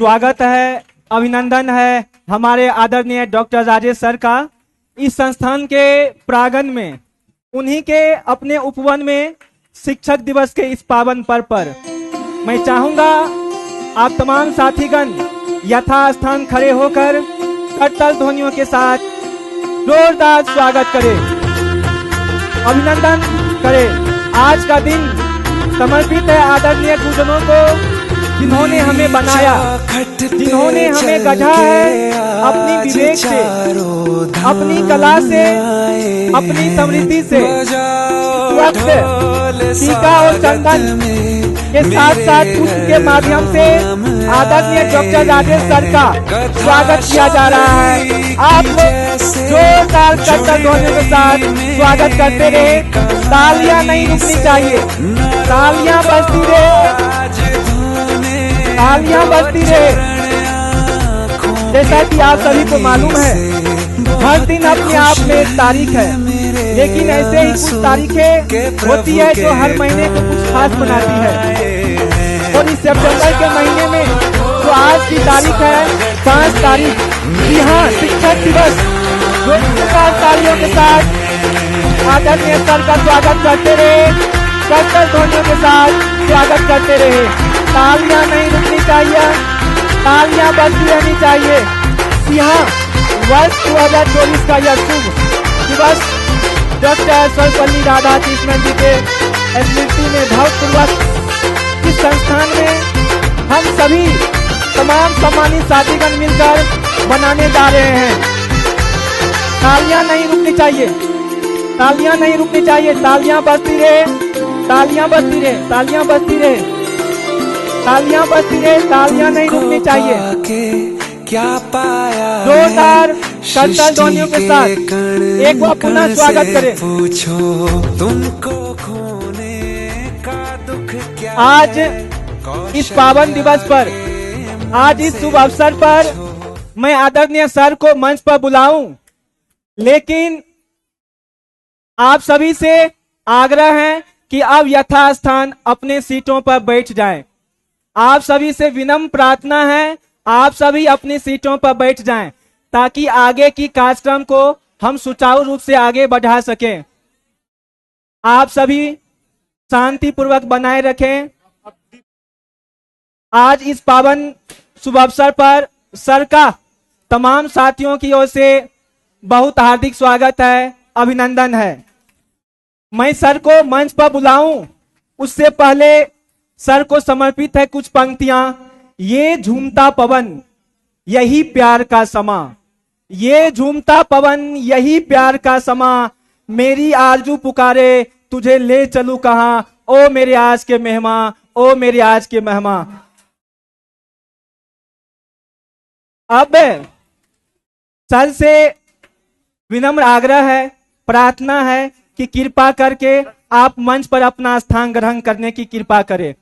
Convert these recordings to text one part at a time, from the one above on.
स्वागत है, अभिनंदन है हमारे आदरणीय डॉक्टर राजेश सर का इस संस्थान के प्रांगण में, उन्हीं के अपने उपवन में शिक्षक दिवस के इस पावन पर्व पर मैं चाहूंगा आप तमाम साथीगण यथास्थान खड़े होकर करताल ध्वनियों के साथ जोरदार स्वागत करें, अभिनंदन करें। आज का दिन समर्पित है आदरणीय गुरुजनों को, जिन्होंने हमें बनाया, जिन्होंने हमें गढ़ा है अपनी विवेक से, अपनी कला से, अपनी समृद्धि से। वक्त टीका और चंदन के साथ साथ पुष्प के माध्यम से आदरणीय डॉक्टर राजेश सर का स्वागत किया जा रहा है। आप लोग जोरदार करताल ध्वनियों के साथ स्वागत करते रहे, तालियां नहीं रुकनी चाहिए, तालियां बजती रहे, तालियां बजती रहे। जैसा कि आप सभी को मालूम है, हर दिन अपने आप में एक तारीख है, लेकिन ऐसे ही कुछ तारीखें होती है जो हर महीने को कुछ खास बनाती है। और इस सितंबर के महीने में जो आज की तारीख है 5 तारीख, जी हाँ, शिक्षक दिवस, जोरदार तालियों के साथ आदरणीय सर का स्वागत करते रहे, करताल ध्वनियों के साथ स्वागत करते रहे। तालियां नहीं रुकनी चाहिए, तालियां बजती रहनी चाहिए। यहाँ वर्ष 2024 का यह शुभ दिवस डॉक्टर सर्वपल्ली राधाकृष्णन जी के स्मृति में भावपूर्वक इस संस्थान में हम सभी तमाम सम्मानित साथीगण मिलकर बनाने जा रहे हैं। तालियां नहीं रुकनी चाहिए, तालियां नहीं रुकनी चाहिए, तालियां बजती रहे, तालियां बजती रहे, तालियां बजती रहे, तालियां बजती रहे, तालियां नहीं रुकनी चाहिए। क्या पाया जोरदार करताल ध्वनियों के साथ एक बार पुनः स्वागत करें। पूछो तुमको खोने का दुख क्या। आज इस पावन दिवस पर, आज इस शुभ अवसर पर मैं आदरणीय सर को मंच पर बुलाऊं, लेकिन आप सभी से आग्रह है कि अब यथास्थान अपने सीटों पर बैठ जाएं। आप सभी से विनम्र प्रार्थना है, आप सभी अपनी सीटों पर बैठ जाएं ताकि आगे की कार्यक्रम को हम सुचारू रूप से आगे बढ़ा सकें। आप सभी शांतिपूर्वक बनाए रखें। आज इस पावन शुभ अवसर पर सर का तमाम साथियों की ओर से बहुत हार्दिक स्वागत है, अभिनंदन है। मैं सर को मंच पर बुलाऊं उससे पहले सर को समर्पित है कुछ पंक्तियां। ये झूमता पवन यही प्यार का समा, ये झूमता पवन यही प्यार का समा, मेरी आरजू पुकारे तुझे ले चलूं कहां, ओ मेरे आज के मेहमान, ओ मेरे आज के मेहमान। अब सर से विनम्र आग्रह है, प्रार्थना है कि कृपा करके आप मंच पर अपना स्थान ग्रहण करने की कृपा करें।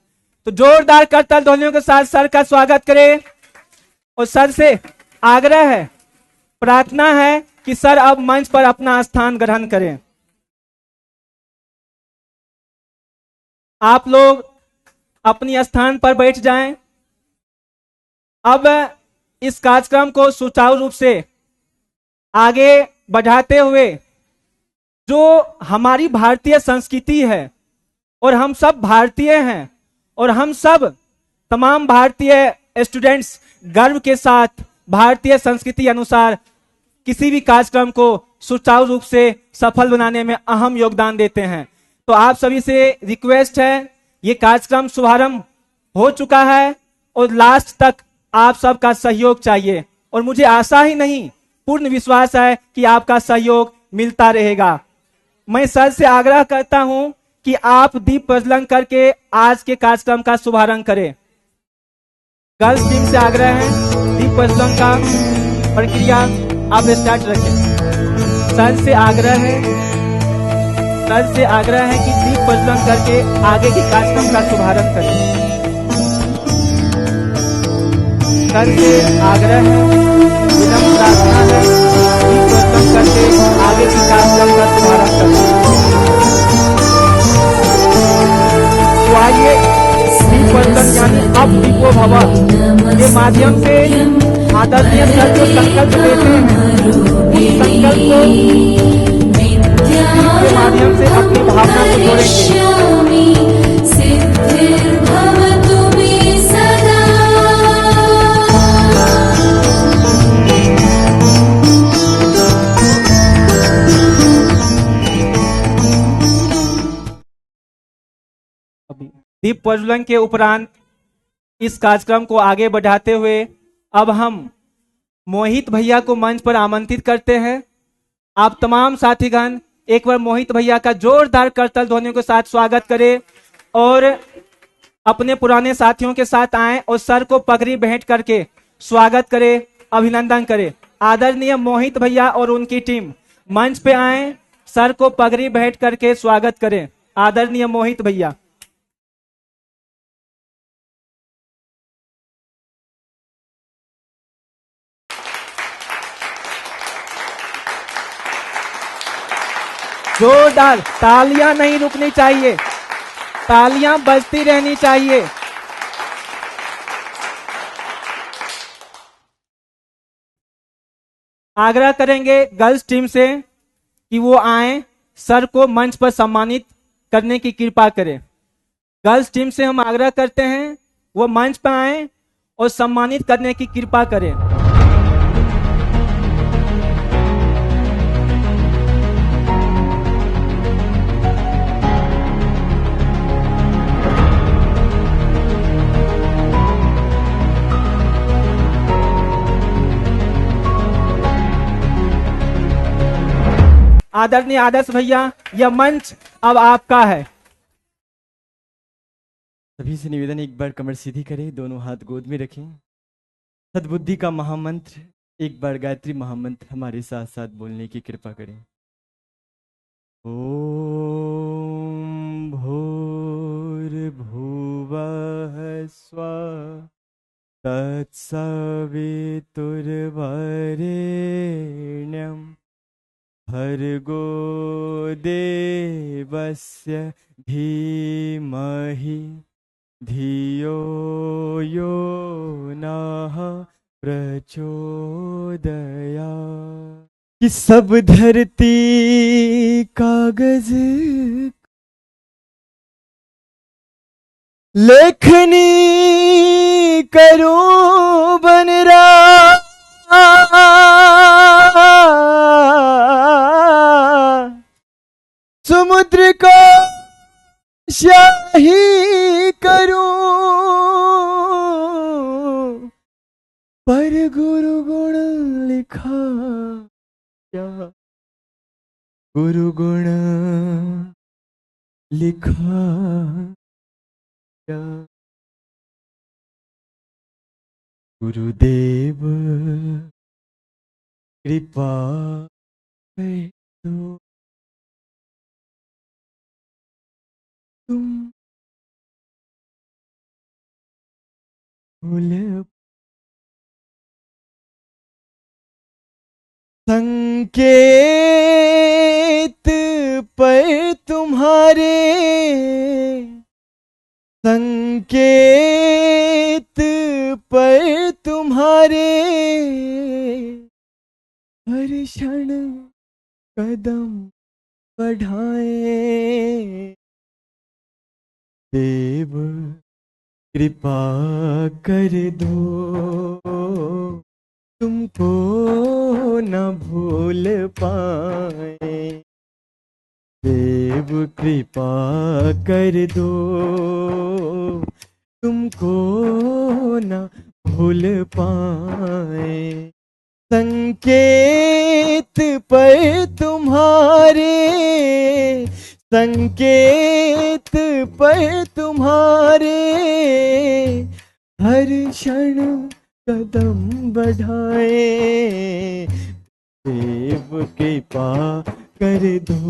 तो जोरदार करताल ध्वनियों के साथ सर का स्वागत करें और सर से आग्रह है, प्रार्थना है कि सर अब मंच पर अपना स्थान ग्रहण करें। आप लोग अपनी स्थान पर बैठ जाएं। अब इस कार्यक्रम को सुचारू रूप से आगे बढ़ाते हुए जो हमारी भारतीय संस्कृति है, और हम सब भारतीय हैं, और हम सब तमाम भारतीय स्टूडेंट्स गर्व के साथ भारतीय संस्कृति अनुसार किसी भी कार्यक्रम को सुचारू रूप से सफल बनाने में अहम योगदान देते हैं। तो आप सभी से रिक्वेस्ट है, ये कार्यक्रम शुभारंभ हो चुका है और लास्ट तक आप सबका सहयोग चाहिए, और मुझे आशा ही नहीं पूर्ण विश्वास है कि आपका सहयोग मिलता रहेगा। मैं सर से आग्रह करता हूं कि आप दीप प्रज्वलन करके आज के कार्यक्रम का शुभारंभ करें। गर्ल्स टीम से आग्रह है, दीप प्रज्वलन का प्रक्रिया आप स्टार्ट रखें। सर से आग्रह है, सर से आग्रह है कि दीप प्रज्वलन करके आगे के कार्यक्रम का शुभारंभ करें। सर से आग्रह है, विनम्र प्रार्थना है, दीप प्रज्वलन करके आगे के कार्यक्रम का शुभारंभ करें। तो आइए दीप प्रज्वलन यानी अब दीपो भव के माध्यम से आदरणीय सर जो संकल्प लेते हैं उस संकल्प को के माध्यम से अपनी भावना को जोड़ेंगे। सिद्धिर्भवतु मे सदा। दीप प्रज्वलन के उपरांत इस कार्यक्रम को आगे बढ़ाते हुए अब हम मोहित भैया को मंच पर आमंत्रित करते हैं। आप तमाम साथीगण एक बार मोहित भैया का जोरदार करताल ध्वनियों के साथ स्वागत करें और अपने पुराने साथियों के साथ आएं और सर को पगड़ी भेंट करके स्वागत करें, अभिनंदन करें। आदरणीय मोहित भैया और उनकी टीम मंच पे आएं, सर को पगड़ी भेंट करके स्वागत करें। आदरणीय मोहित भैया। जोरदार तालियां नहीं रुकनी चाहिए, तालियां बजती रहनी चाहिए। आग्रह करेंगे गर्ल्स टीम से कि वो आए, सर को मंच पर सम्मानित करने की कृपा करें। गर्ल्स टीम से हम आग्रह करते हैं वो मंच पर आए और सम्मानित करने की कृपा करें। आदरणीय आदर्श भैया, यह मंच अब आपका है। सभी से निवेदन, एक बार कमर सीधी करें, दोनों हाथ गोद में रखें। सद्बुद्धि का महामंत्र, एक बार गायत्री महामंत्र हमारे साथ साथ बोलने की कृपा करें। ओम भूर्भुवः स्वः तत्सवितुर्वरेण्यं भर्गो देवस्य धीमहि धियो यो नः प्रचोदयात्। कि सब धरती कागज लेखनी करूं बन रहा, समुद्र को शाही करूं, पर गुरु गुण लिखा क्या, गुरु गुण लिखा क्या। गुरुदेव कृपा है तो तुम भूल संकेत पर तुम्हारे, संकेत पर तुम्हारे हर क्षण कदम बढ़ाए। देव कृपा कर दो, तुमको न भूल पाए। देव कृपा कर दो, तुमको न भूल पाए। संकेत पर तुम्हारे, संकेत पर तुम्हारे हर क्षण कदम बढ़ाए। देव कृपा कर दो,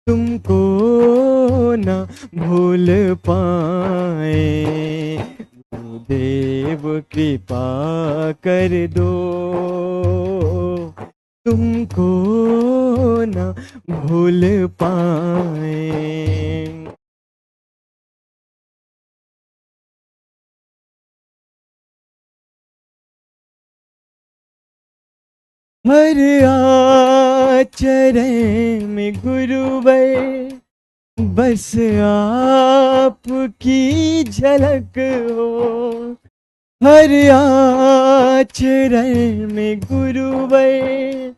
तुमको न भूल पाए। देव कृपा कर दो, तुमको न भूल पाए। हर आचरण में गुरुवर बस आपकी झलक हो। हर आचरण में गुरुवर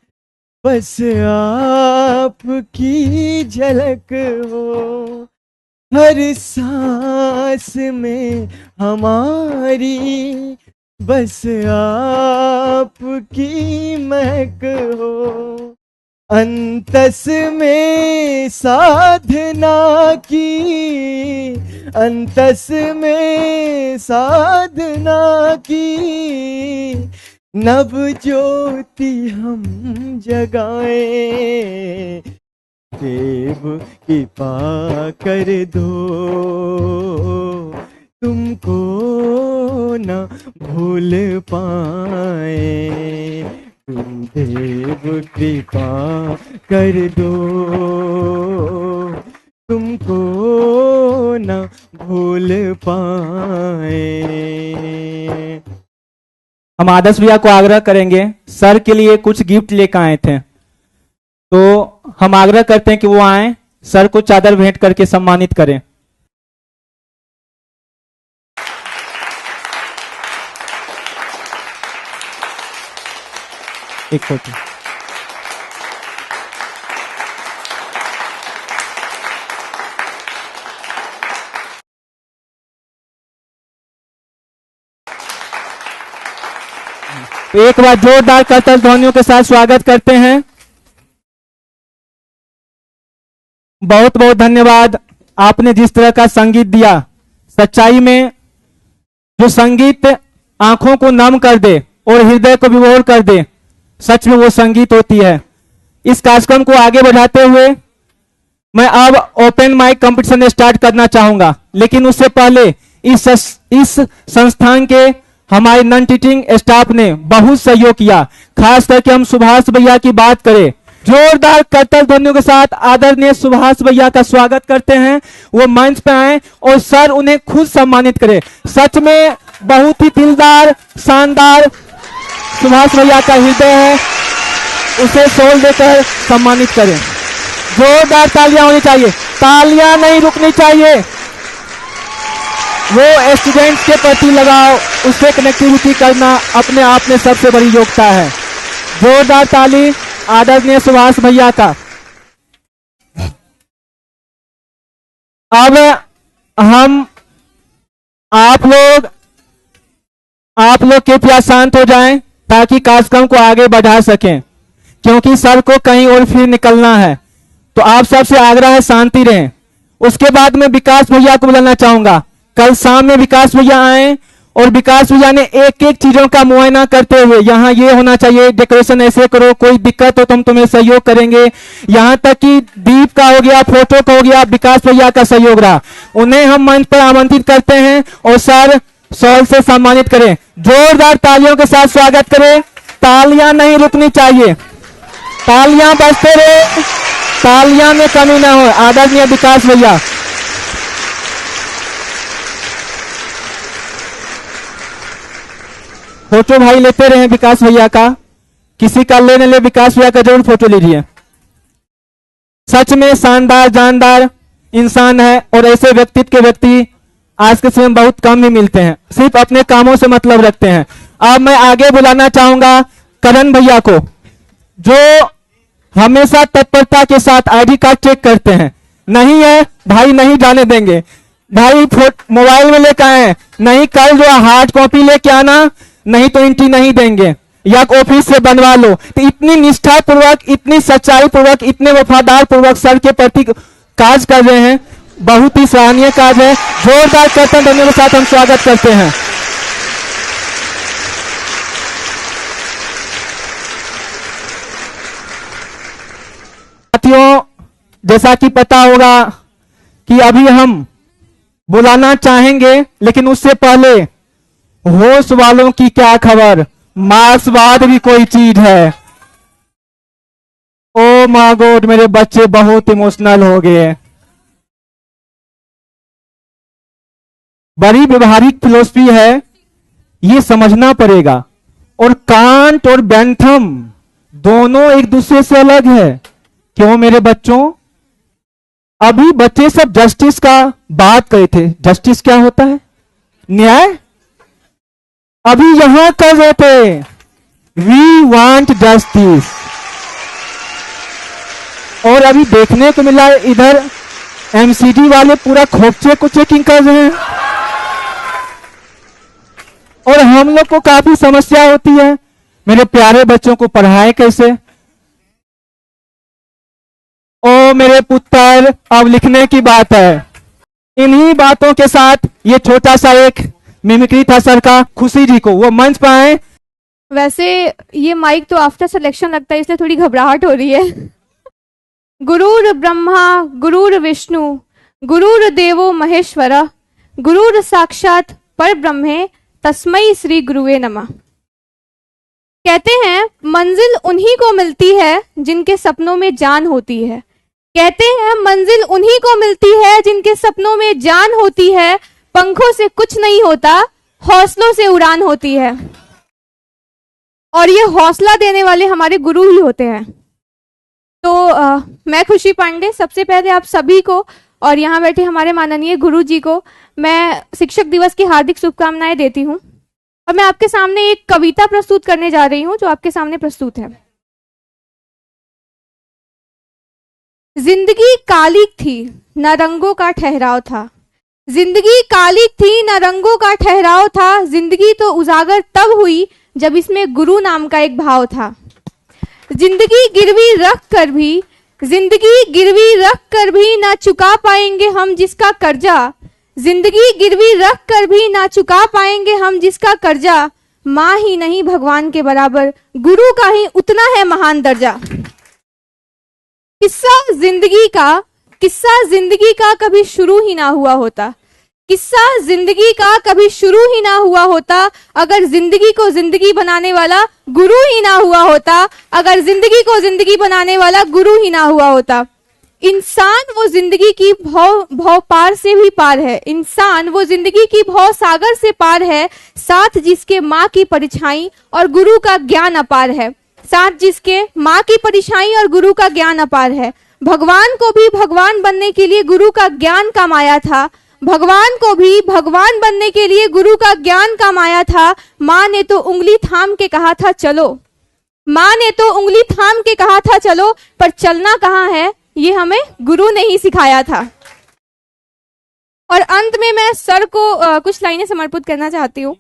बस आपकी झलक हो। हर सांस में हमारी बस आपकी महक हो। अंतस में साधना की, अंतस में साधना की नव ज्योति हम जगाएं। देव कृपा कर दो, तुमको न भूल पाए। तुम देव कृपा कर दो, तुमको न भूल पाए। हम आदर्श भैया को आग्रह करेंगे, सर के लिए कुछ गिफ्ट लेकर आए थे, तो हम आग्रह करते हैं कि वो आए, सर को चादर भेंट करके सम्मानित करें। एक फोटो। तो एक बार जोरदार करतल ध्वनियों के साथ स्वागत करते हैं। बहुत बहुत धन्यवाद, आपने जिस तरह का संगीत दिया, सच्चाई में जो संगीत आंखों को नम कर दे और हृदय को विभोर कर दे, सच में वो संगीत होती है। इस कार्यक्रम को आगे बढ़ाते हुए मैं अब ओपन माइक कंपटीशन स्टार्ट करना चाहूंगा, लेकिन उससे पहले इस संस्थान के हमारे नॉन टीचिंग स्टाफ ने बहुत सहयोग किया। खास करके हम सुभाष भैया की बात करें, जोरदार करतल ध्वनियों के साथ आदरणीय सुभाष भैया का स्वागत करते हैं। वो मंच पे आए और सर उन्हें खुद सम्मानित करें। सच में बहुत ही दिलदार, शानदार सुभाष भैया का हृदय है, उसे शॉल देकर सम्मानित करें। जोरदार तालियां होनी चाहिए, तालियां नहीं रुकनी चाहिए। वो स्टूडेंट्स के प्रति लगाओ, उससे कनेक्टिविटी करना अपने आप में सबसे बड़ी योग्यता है। जोरदार ताली आदरणीय सुभाष भैया का। अब हम आप लोग कृपया शांत हो जाएं ताकि कार्यक्रम को आगे बढ़ा सकें, क्योंकि सर को कहीं और फिर निकलना है। तो आप सबसे आग्रह है शांति रहें। उसके बाद में विकास भैया को बुलाना चाहूंगा। कल शाम में विकास भैया आए और विकास भैया ने एक एक चीजों का मुआयना करते हुए, यहाँ ये होना चाहिए, डेकोरेशन ऐसे करो, कोई दिक्कत हो तो हम तुम्हें सहयोग करेंगे। यहाँ तक कि दीप का हो गया, फोटो का हो गया, विकास भैया का सहयोग रहा। उन्हें हम मंच पर आमंत्रित करते हैं और सर शॉल से सम्मानित करें। जोरदार तालियों के साथ स्वागत करें। तालियां नहीं रुकनी चाहिए, तालियां बजते रहे, तालियां में कमी ना हो। आदरणीय विकास भैया, फोटो भाई लेते रहे विकास भैया का, किसी का लेने ले विकास भैया का जरूर फोटो लीजिए। सच में शानदार जानदार इंसान है और ऐसे व्यक्तित्व के व्यक्ति आज के समय में बहुत कम ही मिलते हैं, सिर्फ अपने कामों से मतलब रखते हैं। अब मैं आगे बुलाना चाहूंगा करण भैया को, जो हमेशा तत्परता के साथ आईडी कार्ड चेक करते हैं। नहीं है भाई, नहीं जाने देंगे भाई, मोबाइल में लेकर आए, नहीं कल जो हार्ड कॉपी लेके आना, नहीं तो एंट्री नहीं देंगे, या ऑफिस से बनवा लो। तो इतनी निष्ठा पूर्वक, इतनी सच्चाई पूर्वक, इतने वफादार पूर्वक सर के प्रति कार्य कर रहे हैं, बहुत ही सराहनीय कार्य है। जोरदार करतल ध्वनियों के साथ हम स्वागत करते हैं। साथियों, जैसा कि पता होगा कि अभी हम बुलाना चाहेंगे, लेकिन उससे पहले होश वालों की क्या खबर, मार्क्सवाद भी कोई चीज है। ओ माय गॉड, मेरे बच्चे बहुत इमोशनल हो गए। बड़ी व्यवहारिक फिलोसफी है, ये समझना पड़ेगा। और कांट और बेंथम दोनों एक दूसरे से अलग है। क्यों मेरे बच्चों? अभी बच्चे सब जस्टिस का बात करे थे। जस्टिस क्या होता है? न्याय। अभी यहां कर रहे थे वी वांट जस्टिस, और अभी देखने को मिला इधर एमसीडी वाले पूरा खोपचे को चेकिंग कर रहे हैं, और हम लोग को काफी समस्या होती है। मेरे प्यारे बच्चों को पढ़ाएं कैसे? ओ मेरे पुत्र, अब लिखने की बात है। इन्हीं बातों के साथ ये छोटा सा एक मिमिक्री था सर का। खुशी जी को वो मंच पर आए। वैसे ये माइक तो आफ्टर सिलेक्शन लगता है, इसलिए थोड़ी घबराहट हो रही है। गुरुर ब्रह्मा गुरुर विष्णु गुरुर देवो महेश्वर गुरुर साक्षात पर ब्रह्मे तस्मै श्री गुरुवे नमः। कहते हैं मंजिल उन्हीं को मिलती है जिनके सपनों में जान होती है। कहते हैं मंजिल उन्हीं को मिलती है जिनके सपनों में जान होती है। पंखों से कुछ नहीं होता, हौसलों से उड़ान होती है। और ये हौसला देने वाले हमारे गुरु ही होते हैं। तो मैं खुशी पांडे सबसे पहले आप सभी को और यहाँ बैठे हमारे माननीय गुरु जी को मैं शिक्षक दिवस की हार्दिक शुभकामनाएं देती हूँ। और मैं आपके सामने एक कविता प्रस्तुत करने जा रही हूँ जो आपके सामने प्रस्तुत है। जिंदगी कालिक थी न रंगों का ठहराव था। जिंदगी कालिक थी न रंगों का ठहराव था। जिंदगी तो उजागर तब हुई जब इसमें गुरु नाम का एक भाव था। जिंदगी गिरवी रख कर भी ना चुका पाएंगे हम जिसका कर्जा। जिंदगी गिरवी रख कर भी ना चुका पाएंगे हम जिसका कर्जा। माँ ही नहीं भगवान के बराबर, गुरु का ही उतना है महान दर्जा। किस्सा जिंदगी का कभी शुरू ही ना हुआ होता। किस्सा जिंदगी का कभी शुरू ही ना हुआ होता अगर जिंदगी को जिंदगी बनाने वाला गुरु ही ना हुआ होता। अगर जिंदगी को जिंदगी बनाने वाला गुरु ही ना हुआ होता। इंसान वो जिंदगी की भव पार से भी पार है। इंसान वो जिंदगी की भव सागर से पार है। साथ जिसके माँ की परछाई और गुरु का ज्ञान अपार है। साथ जिसके माँ की परछाई और गुरु का ज्ञान अपार है। भगवान को भी भगवान बनने के लिए गुरु का ज्ञान कमाया था। भगवान को भी भगवान बनने के लिए गुरु का ज्ञान कमाया था। माँ ने तो उंगली थाम के कहा था चलो। माँ ने तो उंगली थाम के कहा था चलो, पर चलना कहाँ है ये हमें गुरु ने ही सिखाया था। और अंत में मैं सर को कुछ लाइनें समर्पित करना चाहती हूँ।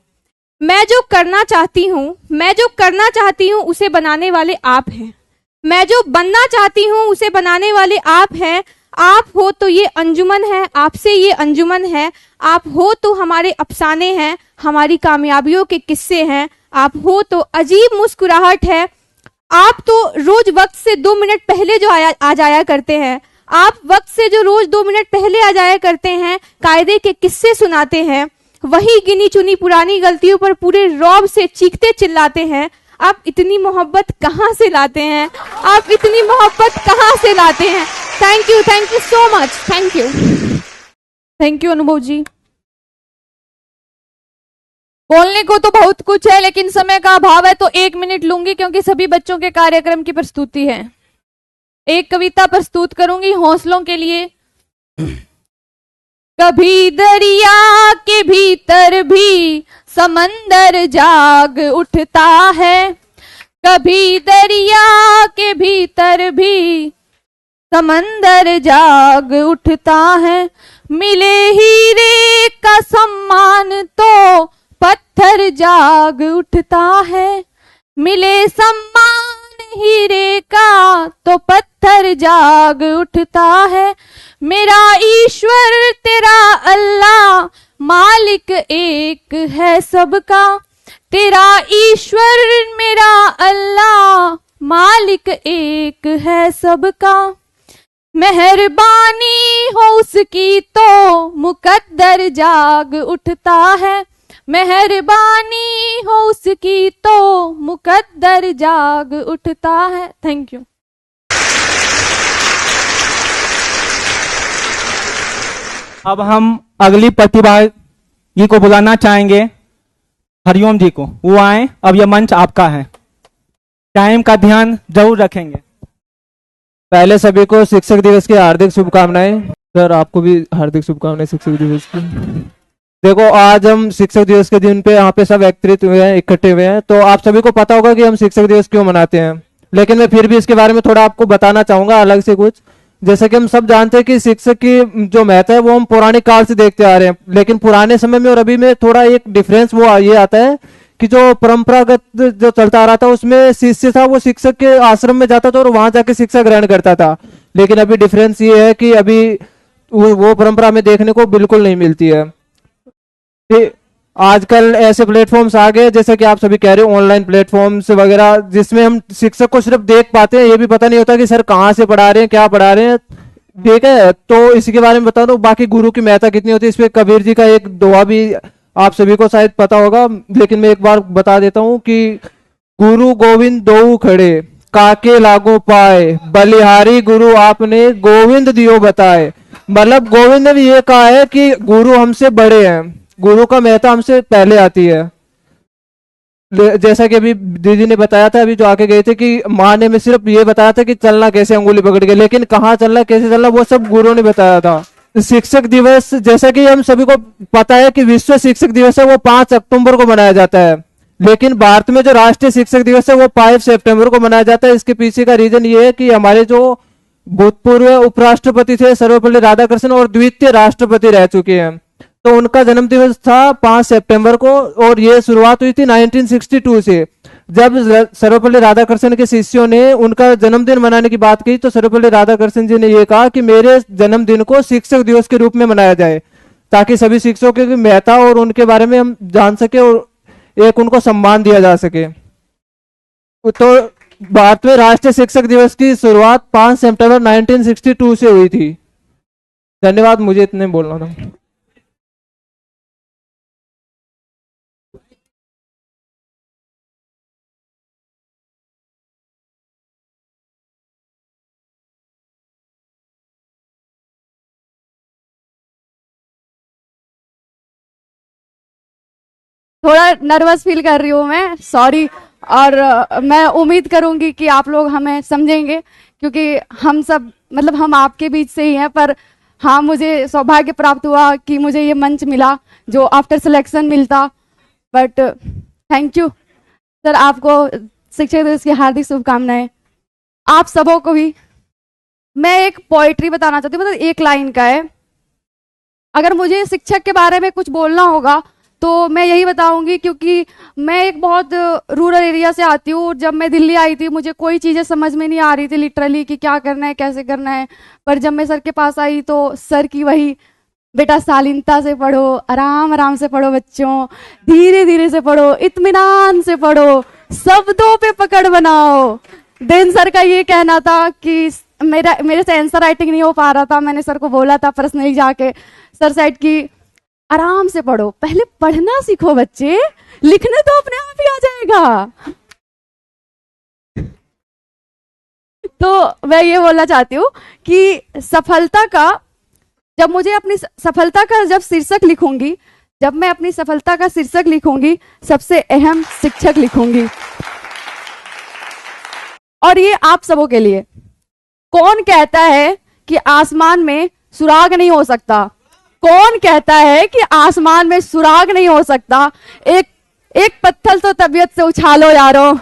मैं जो करना चाहती हूँ उसे बनाने वाले आप हैं। मैं जो बनना चाहती हूँ उसे बनाने वाले आप हैं। आप हो तो ये अंजुमन है, आपसे ये अंजुमन है। आप हो तो हमारे अफसाने हैं, हमारी कामयाबियों के किस्से हैं। आप हो तो अजीब मुस्कुराहट है। आप तो रोज वक्त से 2 मिनट पहले जो आ जाया करते हैं। आप वक्त से जो रोज 2 मिनट पहले आ जाया करते हैं, कायदे के किस्से सुनाते हैं। वही गिनी चुनी पुरानी गलतियों पर पूरे रौब से चीखते चिल्लाते हैं। आप इतनी मोहब्बत कहाँ से लाते हैं? आप इतनी मोहब्बत कहाँ से लाते हैं? Thank you so much. Thank you अनुभव जी। बोलने को तो बहुत कुछ है लेकिन समय का अभाव है, तो 1 मिनट लूंगी क्योंकि सभी बच्चों के कार्यक्रम की प्रस्तुति है। एक कविता प्रस्तुत करूंगी हौसलों के लिए। कभी दरिया के भीतर भी समंदर जाग उठता है। कभी दरिया के भीतर भी समंदर जाग उठता है। मिले हीरे का सम्मान तो पत्थर जाग उठता है। मिले सम्मान हीरे का तो पत्थर जाग उठता है। मेरा ईश्वर तेरा अल्लाह मालिक एक है सबका। तेरा ईश्वर मेरा अल्लाह मालिक एक है सबका। मेहरबानी हो उसकी तो मुकद्दर जाग उठता है। मेहरबानी हो उसकी तो मुकद्दर जाग उठता है। Thank you. अब हम अगली प्रतिभागी को बुलाना चाहेंगे, हरिओम जी को। वो आए, अब यह मंच आपका है। टाइम का ध्यान जरूर रखेंगे। पहले सभी को शिक्षक दिवस की हार्दिक शुभकामनाएं। सर आपको भी हार्दिक शुभकामनाएं शिक्षक दिवस की। देखो आज हम शिक्षक दिवस के दिन पे यहाँ पे सब एकत्रित हुए हैं, इकट्ठे हुए हैं, तो आप सभी को पता होगा कि हम शिक्षक दिवस क्यों मनाते हैं, लेकिन मैं फिर भी इसके बारे में थोड़ा आपको बताना चाहूंगा अलग से कुछ। जैसे कि हम सब जानते हैं कि शिक्षक की जो महत्व है वो हम पुराने काल से देखते आ रहे हैं, लेकिन पुराने समय में और अभी में थोड़ा एक डिफरेंस वो ये आता है कि जो परंपरागत जो चलता आ रहा था उसमें शिष्य था वो शिक्षक के आश्रम में जाता था और वहां जाके शिक्षा ग्रहण करता था, लेकिन अभी डिफरेंस ये है कि अभी वो परंपरा में देखने को बिल्कुल नहीं मिलती है। आजकल ऐसे प्लेटफॉर्म्स आ गए जैसे कि आप सभी कह रहे हो ऑनलाइन प्लेटफॉर्म्स वगैरह, जिसमें हम शिक्षक को सिर्फ देख पाते हैं, ये भी पता नहीं होता कि सर कहाँ से पढ़ा रहे हैं, क्या पढ़ा रहे हैं। ठीक है, तो इसी के बारे में बता दो। बाकी गुरु की महत्ता कितनी होती है, इस पे कबीर जी का एक दोहा भी आप सभी को शायद पता होगा, लेकिन मैं एक बार बता देता हूँ कि गुरु गोविंद दो खड़े काके लागो पाए, बलिहारी गुरु आपने गोविंद दियो बताए। मतलब गोविंद ने भी ये कहा है कि गुरु हमसे बड़े हैं, गुरु का महत्ता हमसे पहले आती है। जैसा कि अभी दीदी ने बताया था, अभी जो आके गए थे, कि माँ ने में सिर्फ ये बताया था कि चलना कैसे अंगुली पकड़ के, लेकिन कहाँ चलना कैसे चलना वो सब गुरु ने बताया था। शिक्षक दिवस जैसा कि हम सभी को पता है कि विश्व शिक्षक दिवस है वो 5 अक्टूबर को मनाया जाता है, लेकिन भारत में जो राष्ट्रीय शिक्षक दिवस है वो 5 सितंबर को मनाया जाता है। इसके पीछे का रीजन ये है कि हमारे जो भूतपूर्व उपराष्ट्रपति थे सर्वपल्ली राधाकृष्णन और द्वितीय राष्ट्रपति रह चुके हैं, तो उनका जन्म दिवस था 5 सितंबर को, और ये शुरुआत हुई थी 1962 से, जब सर्वपल्ली राधाकृष्णन के शिष्यों ने उनका जन्मदिन मनाने की बात की, तो सर्वपल्ली राधाकृष्णन जी ने ये कहा कि मेरे जन्मदिन को शिक्षक दिवस के रूप में मनाया जाए, ताकि सभी शिक्षकों की महत्ता और उनके बारे में हम जान सके और एक उनको सम्मान दिया जा सके। तो भारत में राष्ट्रीय शिक्षक दिवस की शुरुआत 5 सितंबर 1962 से हुई थी। धन्यवाद, मुझे इतने बोलना था। थोड़ा नर्वस फील कर रही हूँ मैं, सॉरी। और मैं उम्मीद करूंगी कि आप लोग हमें समझेंगे, क्योंकि हम सब मतलब हम आपके बीच से ही हैं, पर हाँ मुझे सौभाग्य प्राप्त हुआ कि मुझे ये मंच मिला जो आफ्टर सिलेक्शन मिलता। बट थैंक यू सर, आपको शिक्षक दिवस की हार्दिक शुभकामनाएं। आप सबों को भी मैं एक पोइट्री बताना चाहती हूँ, मतलब एक लाइन का है। अगर मुझे शिक्षक के बारे में कुछ बोलना होगा तो मैं यही बताऊंगी, क्योंकि मैं एक बहुत रूरल एरिया से आती हूँ। जब मैं दिल्ली आई थी मुझे कोई चीज़ें समझ में नहीं आ रही थी लिटरली कि क्या करना है कैसे करना है, पर जब मैं सर के पास आई तो सर की वही, बेटा शालीनता से पढ़ो, आराम आराम से पढ़ो बच्चों, धीरे धीरे से पढ़ो, इत्मीनान से पढ़ो, शब्दों पे पकड़ बनाओ। देन सर का ये कहना था कि मेरे से आंसर राइटिंग नहीं हो पा रहा था, मैंने सर को बोला था पर्सनली जाके, सर सेड की आराम से पढ़ो, पहले पढ़ना सीखो बच्चे, लिखने तो अपने आप ही आ जाएगा। तो मैं ये बोलना चाहती हूँ कि सफलता का, जब मुझे अपनी सफलता का जब शीर्षक लिखूंगी, जब मैं अपनी सफलता का शीर्षक लिखूंगी, सबसे अहम शिक्षक लिखूंगी। और ये आप सबों के लिए। कौन कहता है कि आसमान में सुराग नहीं हो सकता? कौन कहता है कि आसमान में सुराग नहीं हो सकता? एक पत्थर तो तबीयत से उछालो यारो।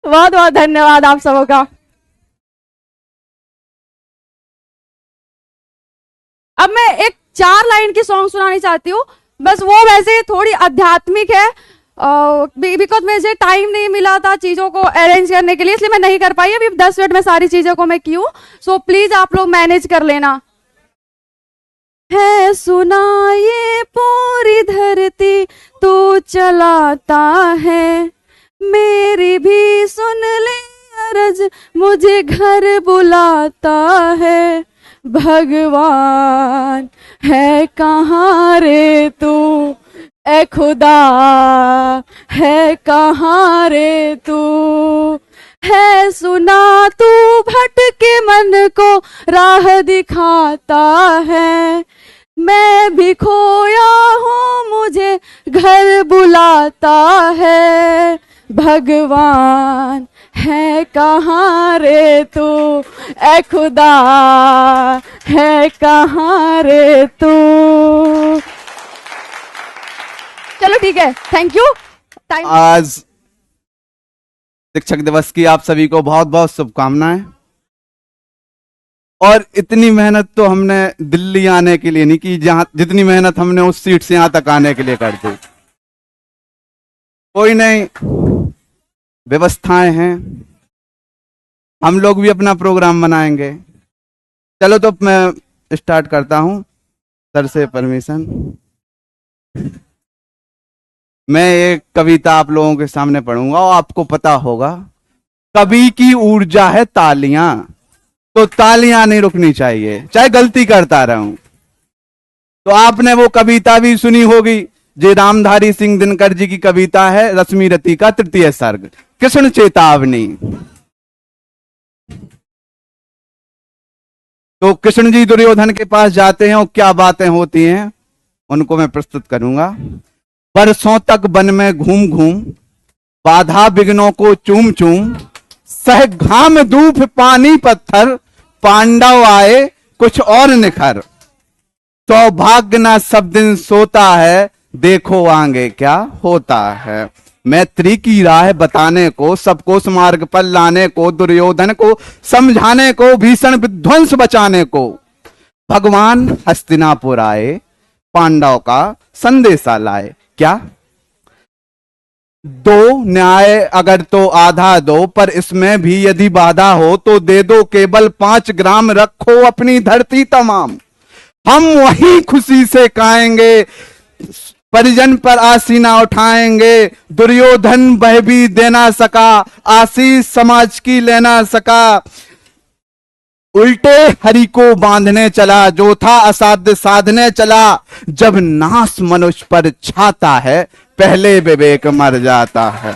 बहुत बहुत धन्यवाद आप सबों का। अब मैं एक 4 लाइन की सॉन्ग सुनानी चाहती हूँ, बस वो वैसे थोड़ी आध्यात्मिक है, बिकॉज मुझे टाइम नहीं मिला था चीजों को अरेंज करने के लिए, इसलिए मैं नहीं कर पाई। अभी 10 मिनट में सारी चीजों को मैं की हूँ, सो प्लीज आप लोग मैनेज कर लेना। है सुना ये पूरी धरती तू चलाता है, मेरी भी सुन ले अरज मुझे घर बुलाता है। भगवान है कहाँ रे तू, ए खुदा है कहाँ रे तू, है सुना तू भटके मन को राह दिखाता है। मैं भी खोया हूँ मुझे घर बुलाता है। भगवान है कहाँ रे तू, ए खुदा है कहाँ रे तू। चलो ठीक है, थैंक यू। टाइम आज शिक्षक दिवस की आप सभी को बहुत बहुत शुभकामनाएं। और इतनी मेहनत तो हमने दिल्ली आने के लिए नहीं की, जहां जितनी मेहनत हमने उस सीट से यहां तक आने के लिए कर दी। कोई नहीं, व्यवस्थाएं हैं, हम लोग भी अपना प्रोग्राम बनाएंगे। चलो तो मैं स्टार्ट करता हूं, सर से परमिशन। मैं एक कविता आप लोगों के सामने पढ़ूंगा और आपको पता होगा, कवि की ऊर्जा है तालियां, तो तालियां नहीं रुकनी चाहिए, चाहे गलती करता रहूं। तो आपने वो कविता भी सुनी होगी, जे रामधारी सिंह दिनकर जी की कविता है, रश्मि रति का तृतीय सर्ग, कृष्ण चेतावनी। तो कृष्ण जी दुर्योधन के पास जाते हैं और क्या बातें होती हैं उनको मैं प्रस्तुत करूंगा। बरसों तक वन में घूम घूम, बाधा विघ्नों को चूम चूम, सह घाम धूप पानी पत्थर, पांडव आए कुछ और निखर। सौभाग्य ना सब दिन सोता है, देखो आगे क्या होता है। मैत्री की राह बताने को, सबको उस मार्ग पर लाने को, दुर्योधन को समझाने को, भीषण विध्वंस बचाने को भगवान हस्तिनापुर आए, पांडव का संदेशा लाए। क्या दो न्याय अगर तो आधा दो, पर इसमें भी यदि बाधा हो तो दे दो केवल 5 ग्राम, रखो अपनी धरती तमाम, हम वही खुशी से खाएंगे, परिजन पर आसीना उठाएंगे। दुर्योधन वह भी देना सका, आशीष समाज की लेना सका, उल्टे हरि को बांधने चला, जो था असाध्य साधने चला। जब नाश मनुष्य पर छाता है, पहले विवेक मर जाता है।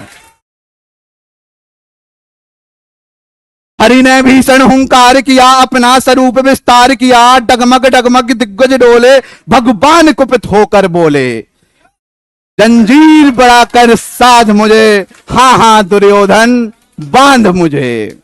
हरि ने भीषण हुंकार किया, अपना स्वरूप विस्तार किया, डगमग डगमग दिग्गज डोले, भगवान कुपित होकर बोले, जंजीर बढ़ाकर साध मुझे, हाँ हाँ दुर्योधन बांध मुझे।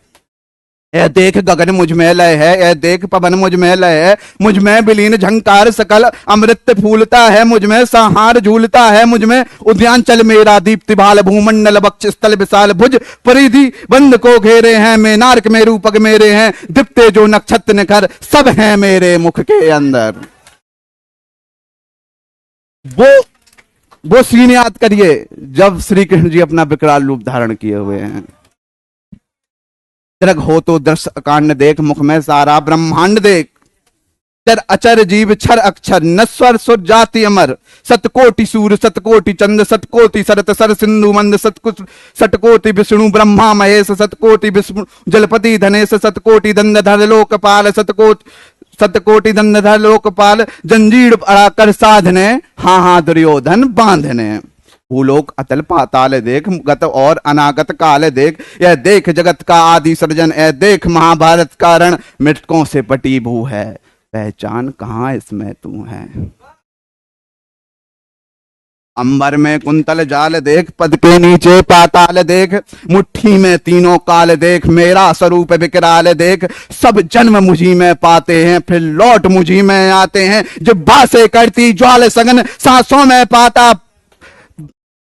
यह देख गगन मुझ में लय है, यह देख पवन मुझ में लय है, मुझ में विलीन झंकार सकल अमृत फूलता है, मुझ में संहार झूलता है, मुझ में उद्यान चल मेरा दीप्ति भाल, भूमंडल वक्ष स्थल विशाल भुज, परिधि बंद को घेरे हैं, मेनार्क में रूपक मेरे हैं, दीप्ते जो नक्षत्र निखर, सब हैं मेरे मुख के अंदर। वो सीन याद करिए जब श्री कृष्ण जी अपना विकराल रूप धारण किए हुए हैं। दृग हो तो दृश्य कांड देख, मुख में सारा ब्रह्मांड देख, चर अचर जीव छर अक्षर, नस्वर सुर जाति अमर, सतकोटि सूर्य सतकोटि चंद्र, सतकोटि सरत सर सिंधु मंद, सतकोटि विष्णु ब्रह्मा महेश, सतकोटि विष्णु जलपति धनेश, सतकोटि दंडधर लोकपाल, सतकोटि दंडधर लोकपाल, जंजीर अड़ाकर साधने, हाँ हाँ दुर्योधन बांधने। भूलोक अतल पाताल देख, गत और अनागत काल देख, यह देख जगत का आदि सृजन, यह देख महाभारत का रण, मृतकों से पटी भू है, पहचान कहां इसमें तू है। अंबर में कुंतल जाल देख, पद के नीचे पाताल देख, मुट्ठी में तीनों काल देख, मेरा स्वरूप विकराल देख, सब जन्म मुझी में पाते हैं, फिर लौट मुझी में आते हैं, जिह्वा से करती ज्वाल सगन, सांसों में पाता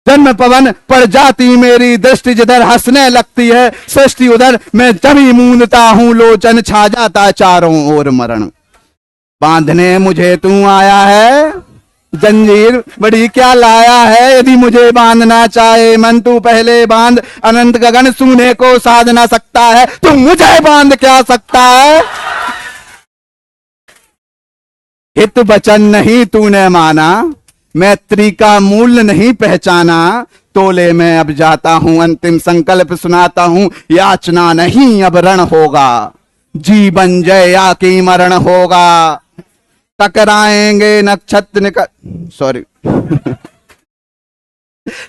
जन्म पवन, पड़ जाती मेरी दृष्टि जिधर हंसने लगती है सृष्टि उधर, मैं जमी मूंदता हूं लोचन, छा जाता चारों ओर मरण। बांधने मुझे तू आया है, जंजीर बड़ी क्या लाया है, यदि मुझे बांधना चाहे मन तू पहले बांध, अनंत गगन सूने को साध ना सकता है, तू मुझे बांध क्या सकता है। हित वचन नहीं तूने माना, मैत्री का मूल्य नहीं पहचाना, तोले में अब जाता हूं, अंतिम संकल्प सुनाता हूं, याचना नहीं अब रण होगा, जीवन जय या की मरण होगा। टकराएंगे नक्षत्र सॉरी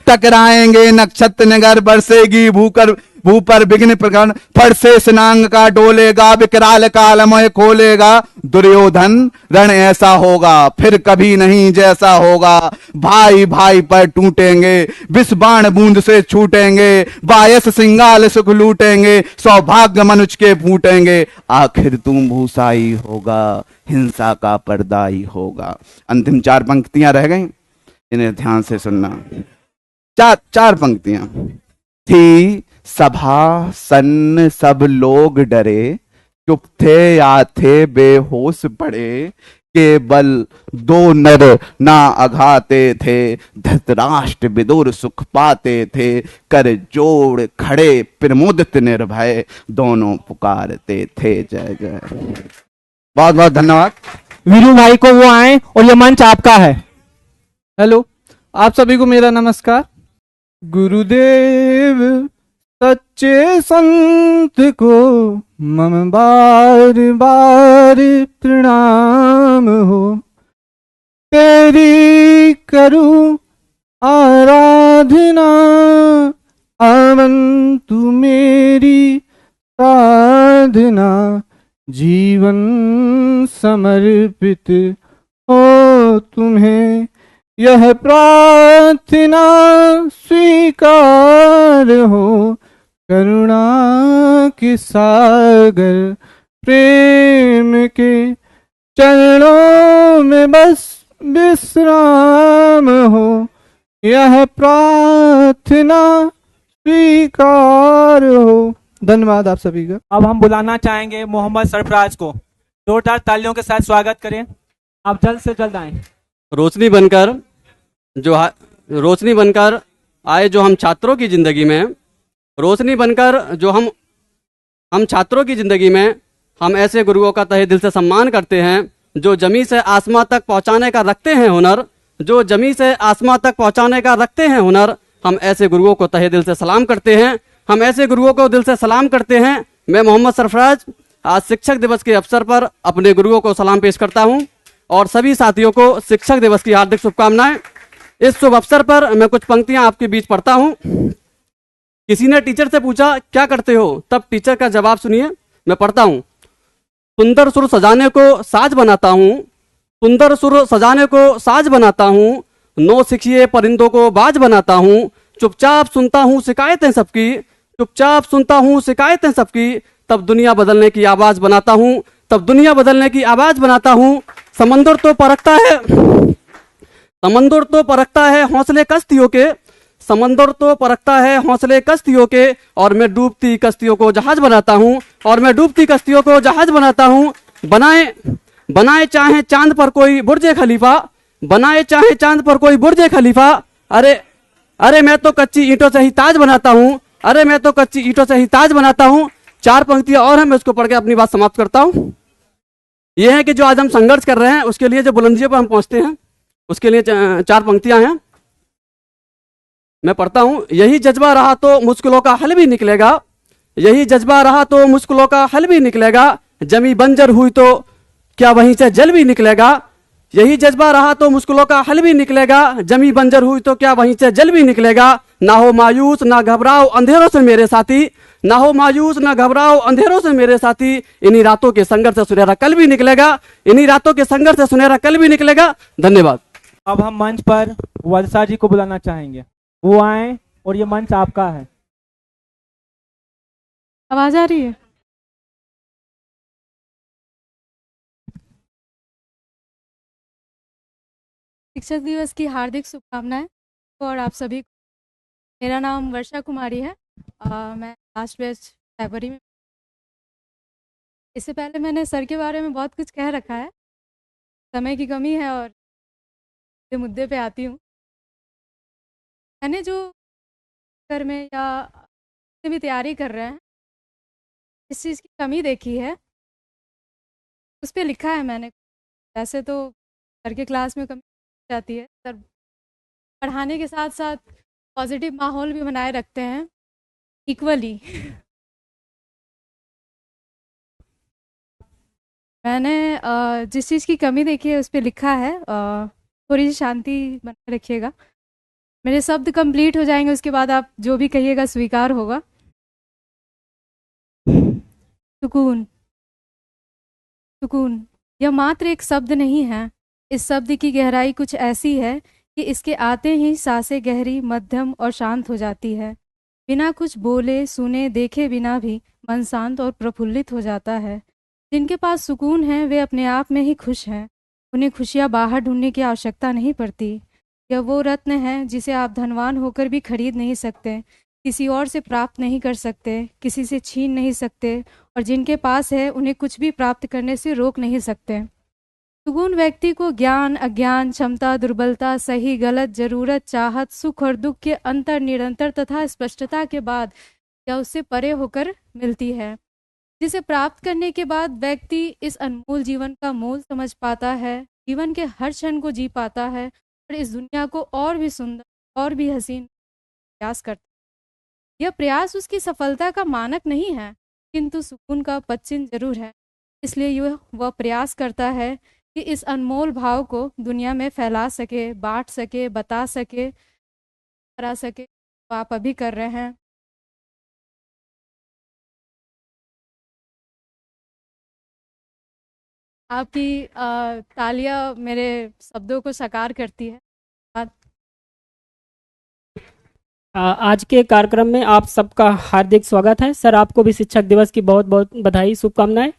टकराएंगे नक्षत्र नगर, बरसेगी भूकर ऊपर विघ्न प्रकरण फट से स्नांग का डोलेगा, विकराल कालमय खोलेगा, दुर्योधन रण ऐसा होगा फिर कभी नहीं जैसा होगा। भाई भाई पर टूटेंगे, विष बाण बूंद से छूटेंगे, बायस सिंगाल सुख लूटेंगे, सौभाग्य मनुष्य के फूटेंगे, आखिर तुम भूसाई होगा, हिंसा का पर्दा ही होगा। अंतिम 4 पंक्तियां रह गई, इन्हें ध्यान से सुनना। चार पंक्तियां थी। सभा सन्न सब लोग डरे, चुप थे या थे बेहोश पड़े, केवल 2 नर ना अघाते थे, धृतराष्ट्र विदुर सुख पाते थे, कर जोड़ खड़े प्रमुदित निर्भय, दोनों पुकारते थे जय जय। बहुत बहुत धन्यवाद। वीरू भाई को वो आए और ये मंच आपका है। हेलो, आप सभी को मेरा नमस्कार। गुरुदेव सच्चे संत को मम बार बार प्रणाम हो, तेरी करूं आराधना, आवन तू मेरी साधना, जीवन समर्पित हो तुम्हें, यह प्रार्थना स्वीकार हो, करुणा के सागर प्रेम के चरणों में बस विश्राम हो, यह प्रार्थना स्वीकार हो। धन्यवाद आप सभी का। अब हम बुलाना चाहेंगे मोहम्मद सरफराज को। जोरदार तालियों के साथ स्वागत करें। आप जल्द से जल्द आएं। रोशनी बनकर आए जो हम छात्रों की जिंदगी में, रोशनी बनकर जो हम छात्रों की जिंदगी में, हम ऐसे गुरुओं का तहे दिल से सम्मान करते हैं जो जमी से आसमां तक पहुंचाने का रखते हैं हुनर, जो जमी से आसमां तक पहुंचाने का रखते हैं हुनर। हम ऐसे गुरुओं को तहे दिल से सलाम करते हैं, हम ऐसे गुरुओं को दिल से सलाम करते हैं। मैं मोहम्मद सरफराज आज शिक्षक दिवस के अवसर पर अपने गुरुओं को सलाम पेश करता हूं और सभी साथियों को शिक्षक दिवस की हार्दिक शुभकामनाएं। इस शुभ अवसर पर मैं कुछ पंक्तियां आपके बीच पढ़ता हूं। किसी ने टीचर से पूछा क्या करते हो, तब टीचर का जवाब सुनिए, मैं पढ़ता हूं। सुंदर सुर सजाने को साज बनाता हूं, सुंदर सुर सजाने को साज बनाता हूं, नौ सिखिए परिंदों को बाज बनाता हूं, चुपचाप सुनता हूं शिकायतें सबकी, चुपचाप सुनता हूं शिकायतें सबकी, तब दुनिया बदलने की आवाज बनाता हूं, तब दुनिया बदलने की आवाज बनाता हूं। समंदर तो परखता है, समंदर तो परखता है हौसले कश्तियों के, समंदर तो परखता है हौसले कश्तियों के, और मैं डूबती कश्तियों को जहाज बनाता हूं, और मैं डूबती कश्तियों को जहाज बनाता हूं। बनाए चाहे चांद पर कोई बुर्जे खलीफा, बनाए चाहे चांद पर कोई बुर्जे खलीफा, अरे मैं तो कच्ची ईंटों से ही ताज बनाता हूं, अरे मैं तो कच्ची ईंटों से ही ताज बनाता हूं। 4 पंक्तियां और हैं, मैं उसको पढ़ के अपनी बात समाप्त करता हूं। यह है कि जो आज हम संघर्ष कर रहे हैं उसके लिए जो बुलंदियों पर हम पहुंचते हैं उसके लिए 4 पंक्तियां हैं, मैं पढ़ता हूं। यही जज्बा रहा तो मुश्किलों का हल भी निकलेगा, यही जज्बा रहा तो मुश्किलों का हल भी निकलेगा, जमी बंजर हुई तो क्या वहीं से जल भी निकलेगा, यही जज्बा रहा तो मुश्किलों का हल भी निकलेगा, जमी बंजर हुई तो क्या वहीं से जल भी निकलेगा। ना हो मायूस ना घबराओ अंधेरों से मेरे साथी, ना हो मायूस ना घबराओ अंधेरों से मेरे साथी, इन्हीं रातों के संघर्ष से सुनहरा कल भी निकलेगा, इन्हीं रातों के संघर्ष से सुनहरा कल भी निकलेगा। धन्यवाद। अब हम मंच पर वर्षा जी को बुलाना चाहेंगे, वो आए और ये मंच आपका है। आवाज आ रही है? शिक्षक दिवस की हार्दिक शुभकामनाएं और आप सभी को। मेरा नाम वर्षा कुमारी है, मैं लास्ट बैच फरवरी में। इससे पहले मैंने सर के बारे में बहुत कुछ कह रखा है, समय की कमी है और इस मुद्दे पे आती हूँ। मैंने जो घर में या भी तैयारी कर रहे हैं इस चीज़ की कमी देखी है, उस पर लिखा है मैंने। वैसे तो सर के क्लास में कमी जाती है, सर पढ़ाने के साथ साथ पॉजिटिव माहौल भी बनाए रखते हैं इक्वली। मैंने जिस चीज़ की कमी देखी है उस पर लिखा है, थोड़ी सी शांति बनाए रखिएगा। मेरे शब्द कंप्लीट हो जाएंगे, उसके बाद आप जो भी कहिएगा स्वीकार होगा। सुकून। सुकून यह मात्र एक शब्द नहीं है। इस शब्द की गहराई कुछ ऐसी है कि इसके आते ही सांसें गहरी, मध्यम और शांत हो जाती है। बिना कुछ बोले, सुने, देखे बिना भी मन शांत और प्रफुल्लित हो जाता है। जिनके पास सुकून है वे अपने आप में ही खुश हैं। उन्हें खुशियाँ बाहर ढूंढने की आवश्यकता नहीं पड़ती। यह वो रत्न है जिसे आप धनवान होकर भी खरीद नहीं सकते, किसी और से प्राप्त नहीं कर सकते, किसी से छीन नहीं सकते, और जिनके पास है उन्हें कुछ भी प्राप्त करने से रोक नहीं सकते। सुकून व्यक्ति को ज्ञान, अज्ञान, क्षमता, दुर्बलता, सही गलत, जरूरत, चाहत, सुख और दुख के अंतर, निरंतर तथा स्पष्टता के बाद या उससे परे होकर मिलती है, जिसे प्राप्त करने के बाद व्यक्ति इस अनमोल जीवन का मोल समझ पाता है, जीवन के हर क्षण को जी पाता है और इस दुनिया को और भी सुंदर और भी हसीन प्रयास करता है। यह प्रयास उसकी सफलता का मानक नहीं है, किंतु सुकून का पदचिन्ह जरूर है। इसलिए वह प्रयास करता है कि इस अनमोल भाव को दुनिया में फैला सके, बांट सके, बता सके, करा सके। तो आप अभी कर रहे हैं। आपकी तालियां मेरे शब्दों को साकार करती है। आज के कार्यक्रम में आप सबका हार्दिक स्वागत है। सर, आपको भी शिक्षक दिवस की बहुत बहुत बधाई, शुभकामनाएं।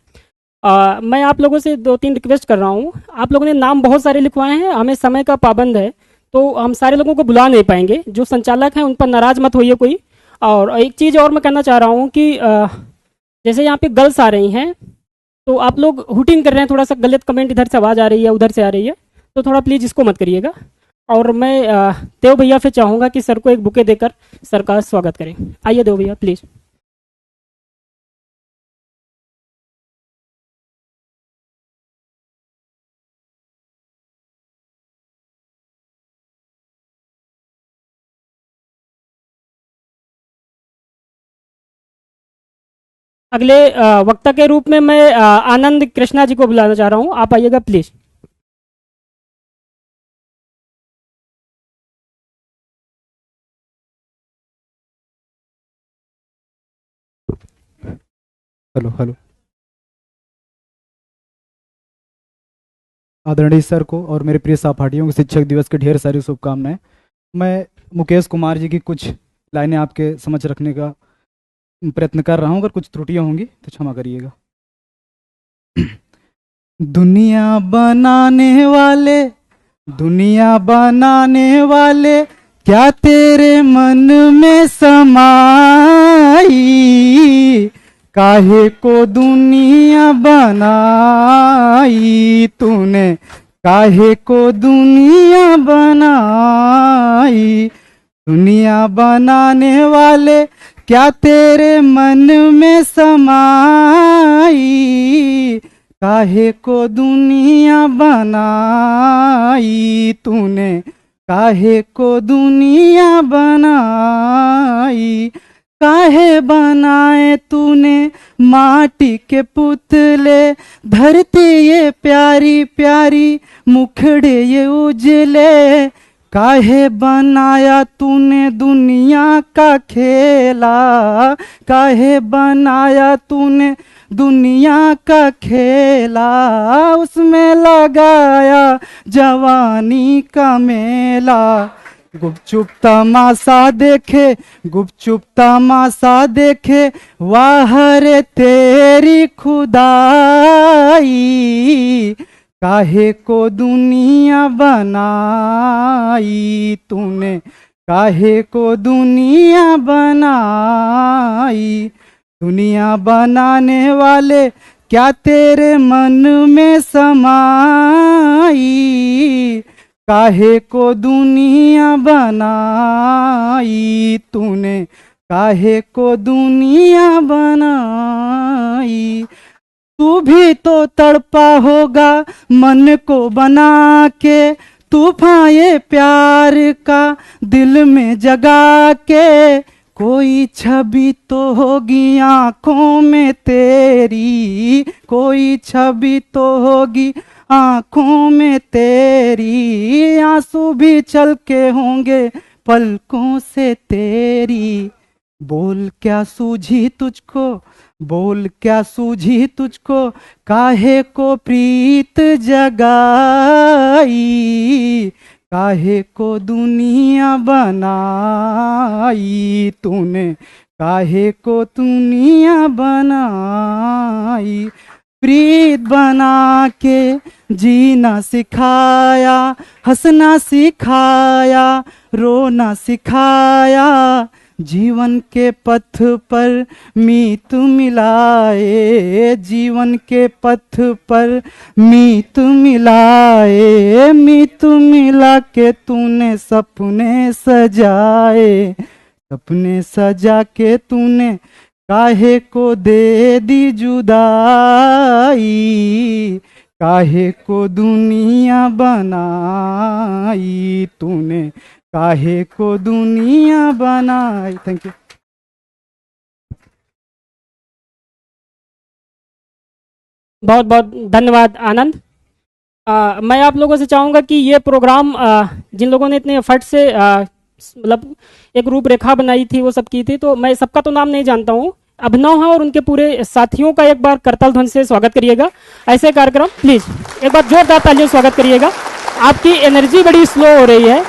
मैं आप लोगों से 2-3 रिक्वेस्ट कर रहा हूँ। आप लोगों ने नाम बहुत सारे लिखवाए हैं, हमें समय का पाबंद है तो हम सारे लोगों को बुला नहीं पाएंगे। जो संचालक हैं उन पर नाराज मत होइए कोई। और एक चीज़ और मैं कहना चाह रहा हूँ कि जैसे यहाँ पे गर्ल्स आ रही हैं तो आप लोग हुटिंग कर रहे हैं, थोड़ा सा गलत कमेंट इधर से आवाज़ आ रही है, उधर से आ रही है, तो थोड़ा प्लीज़ इसको मत करिएगा। और मैं देव भैया से चाहूँगा कि सर को एक बुके देकर सर का स्वागत करें। आइए देव भैया प्लीज़। अगले वक्ता के रूप में मैं आनंद कृष्णा जी को बुलाना चाह रहा हूँ। आप आइएगा प्लीज़। Hello hello. आदरणीय सर को और मेरे प्रिय सहपाठियों को शिक्षक दिवस की ढेर सारी शुभकामनाएं। मैं मुकेश कुमार जी की कुछ लाइनें आपके समझ रखने का प्रयत्न कर रहा हूं। अगर कुछ त्रुटियां होंगी तो क्षमा करिएगा। दुनिया बनाने वाले, दुनिया बनाने वाले, क्या तेरे मन में समाई, काहे को दुनिया बनाई तूने, काहे को दुनिया बनाई। दुनिया बनाने वाले, क्या तेरे मन में समाई, काहे को दुनिया बनाई तूने, काहे को दुनिया बनाई। काहे बनाए तूने माटी के पुतले, धरती ये प्यारी प्यारी, मुखड़े ये उजले, काहे बनाया तूने दुनिया का खेला, काहे बनाया तूने दुनिया का खेला, उसमें लगाया जवानी का मेला। गुपचुप तमाशा देखे, गुपचुप तमाशा देखे, वाह रे तेरी खुदाई, काहे को दुनिया बनाई तूने, काहे को दुनिया बनाई। दुनिया बनाने वाले, क्या तेरे मन में समाई, काहे को दुनिया बनाई तूने, काहे को दुनिया बनाई। तू भी तो तड़पा होगा मन को बना के, तूफान ये प्यार का दिल में जगा के, कोई छवि तो होगी आंखों में तेरी, कोई छवि तो होगी आंखों में तेरी, आंसू भी छलके होंगे पलकों से तेरी। बोल क्या सूझी तुझको, बोल क्या सूझी तुझको काहे को प्रीत जगाई, काहे को दुनिया बनाई तूने, काहे को दुनिया बनाई। प्रीत बना के जीना सिखाया, हंसना सिखाया, रोना सिखाया, जीवन के पथ पर मीत मिलाए, जीवन के पथ पर मीत मिलाए, मीत मिला के तूने सपने सजाए, सपने सजा के तूने काहे को दे दी जुदाई, काहे को दुनिया बनाई तूने, काहे को दुनिया बनाई। Thank you. बहुत बहुत धन्यवाद आनंद। मैं आप लोगों से चाहूँगा कि ये प्रोग्राम जिन लोगों ने इतने एफर्ट से मतलब एक रूपरेखा बनाई थी, वो सब की थी, तो मैं सबका तो नाम नहीं जानता हूँ। अभिनव है और उनके पूरे साथियों का एक बार करताल ध्वनि से स्वागत करिएगा। ऐसे कार्यक्रम प्लीज एक बार जोरदार तालियों से स्वागत करिएगा। आपकी एनर्जी बड़ी स्लो हो रही है।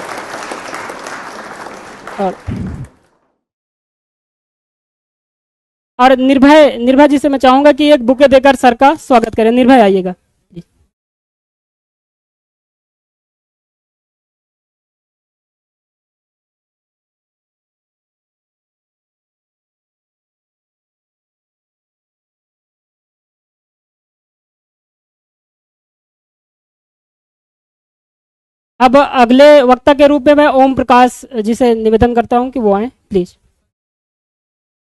और निर्भय जी से मैं चाहूंगा कि एक बुके देकर सर का स्वागत करें। निर्भय आइएगा। अब अगले वक्ता के रूप में मैं ओम प्रकाश जी से निवेदन करता हूं कि वो आए प्लीज।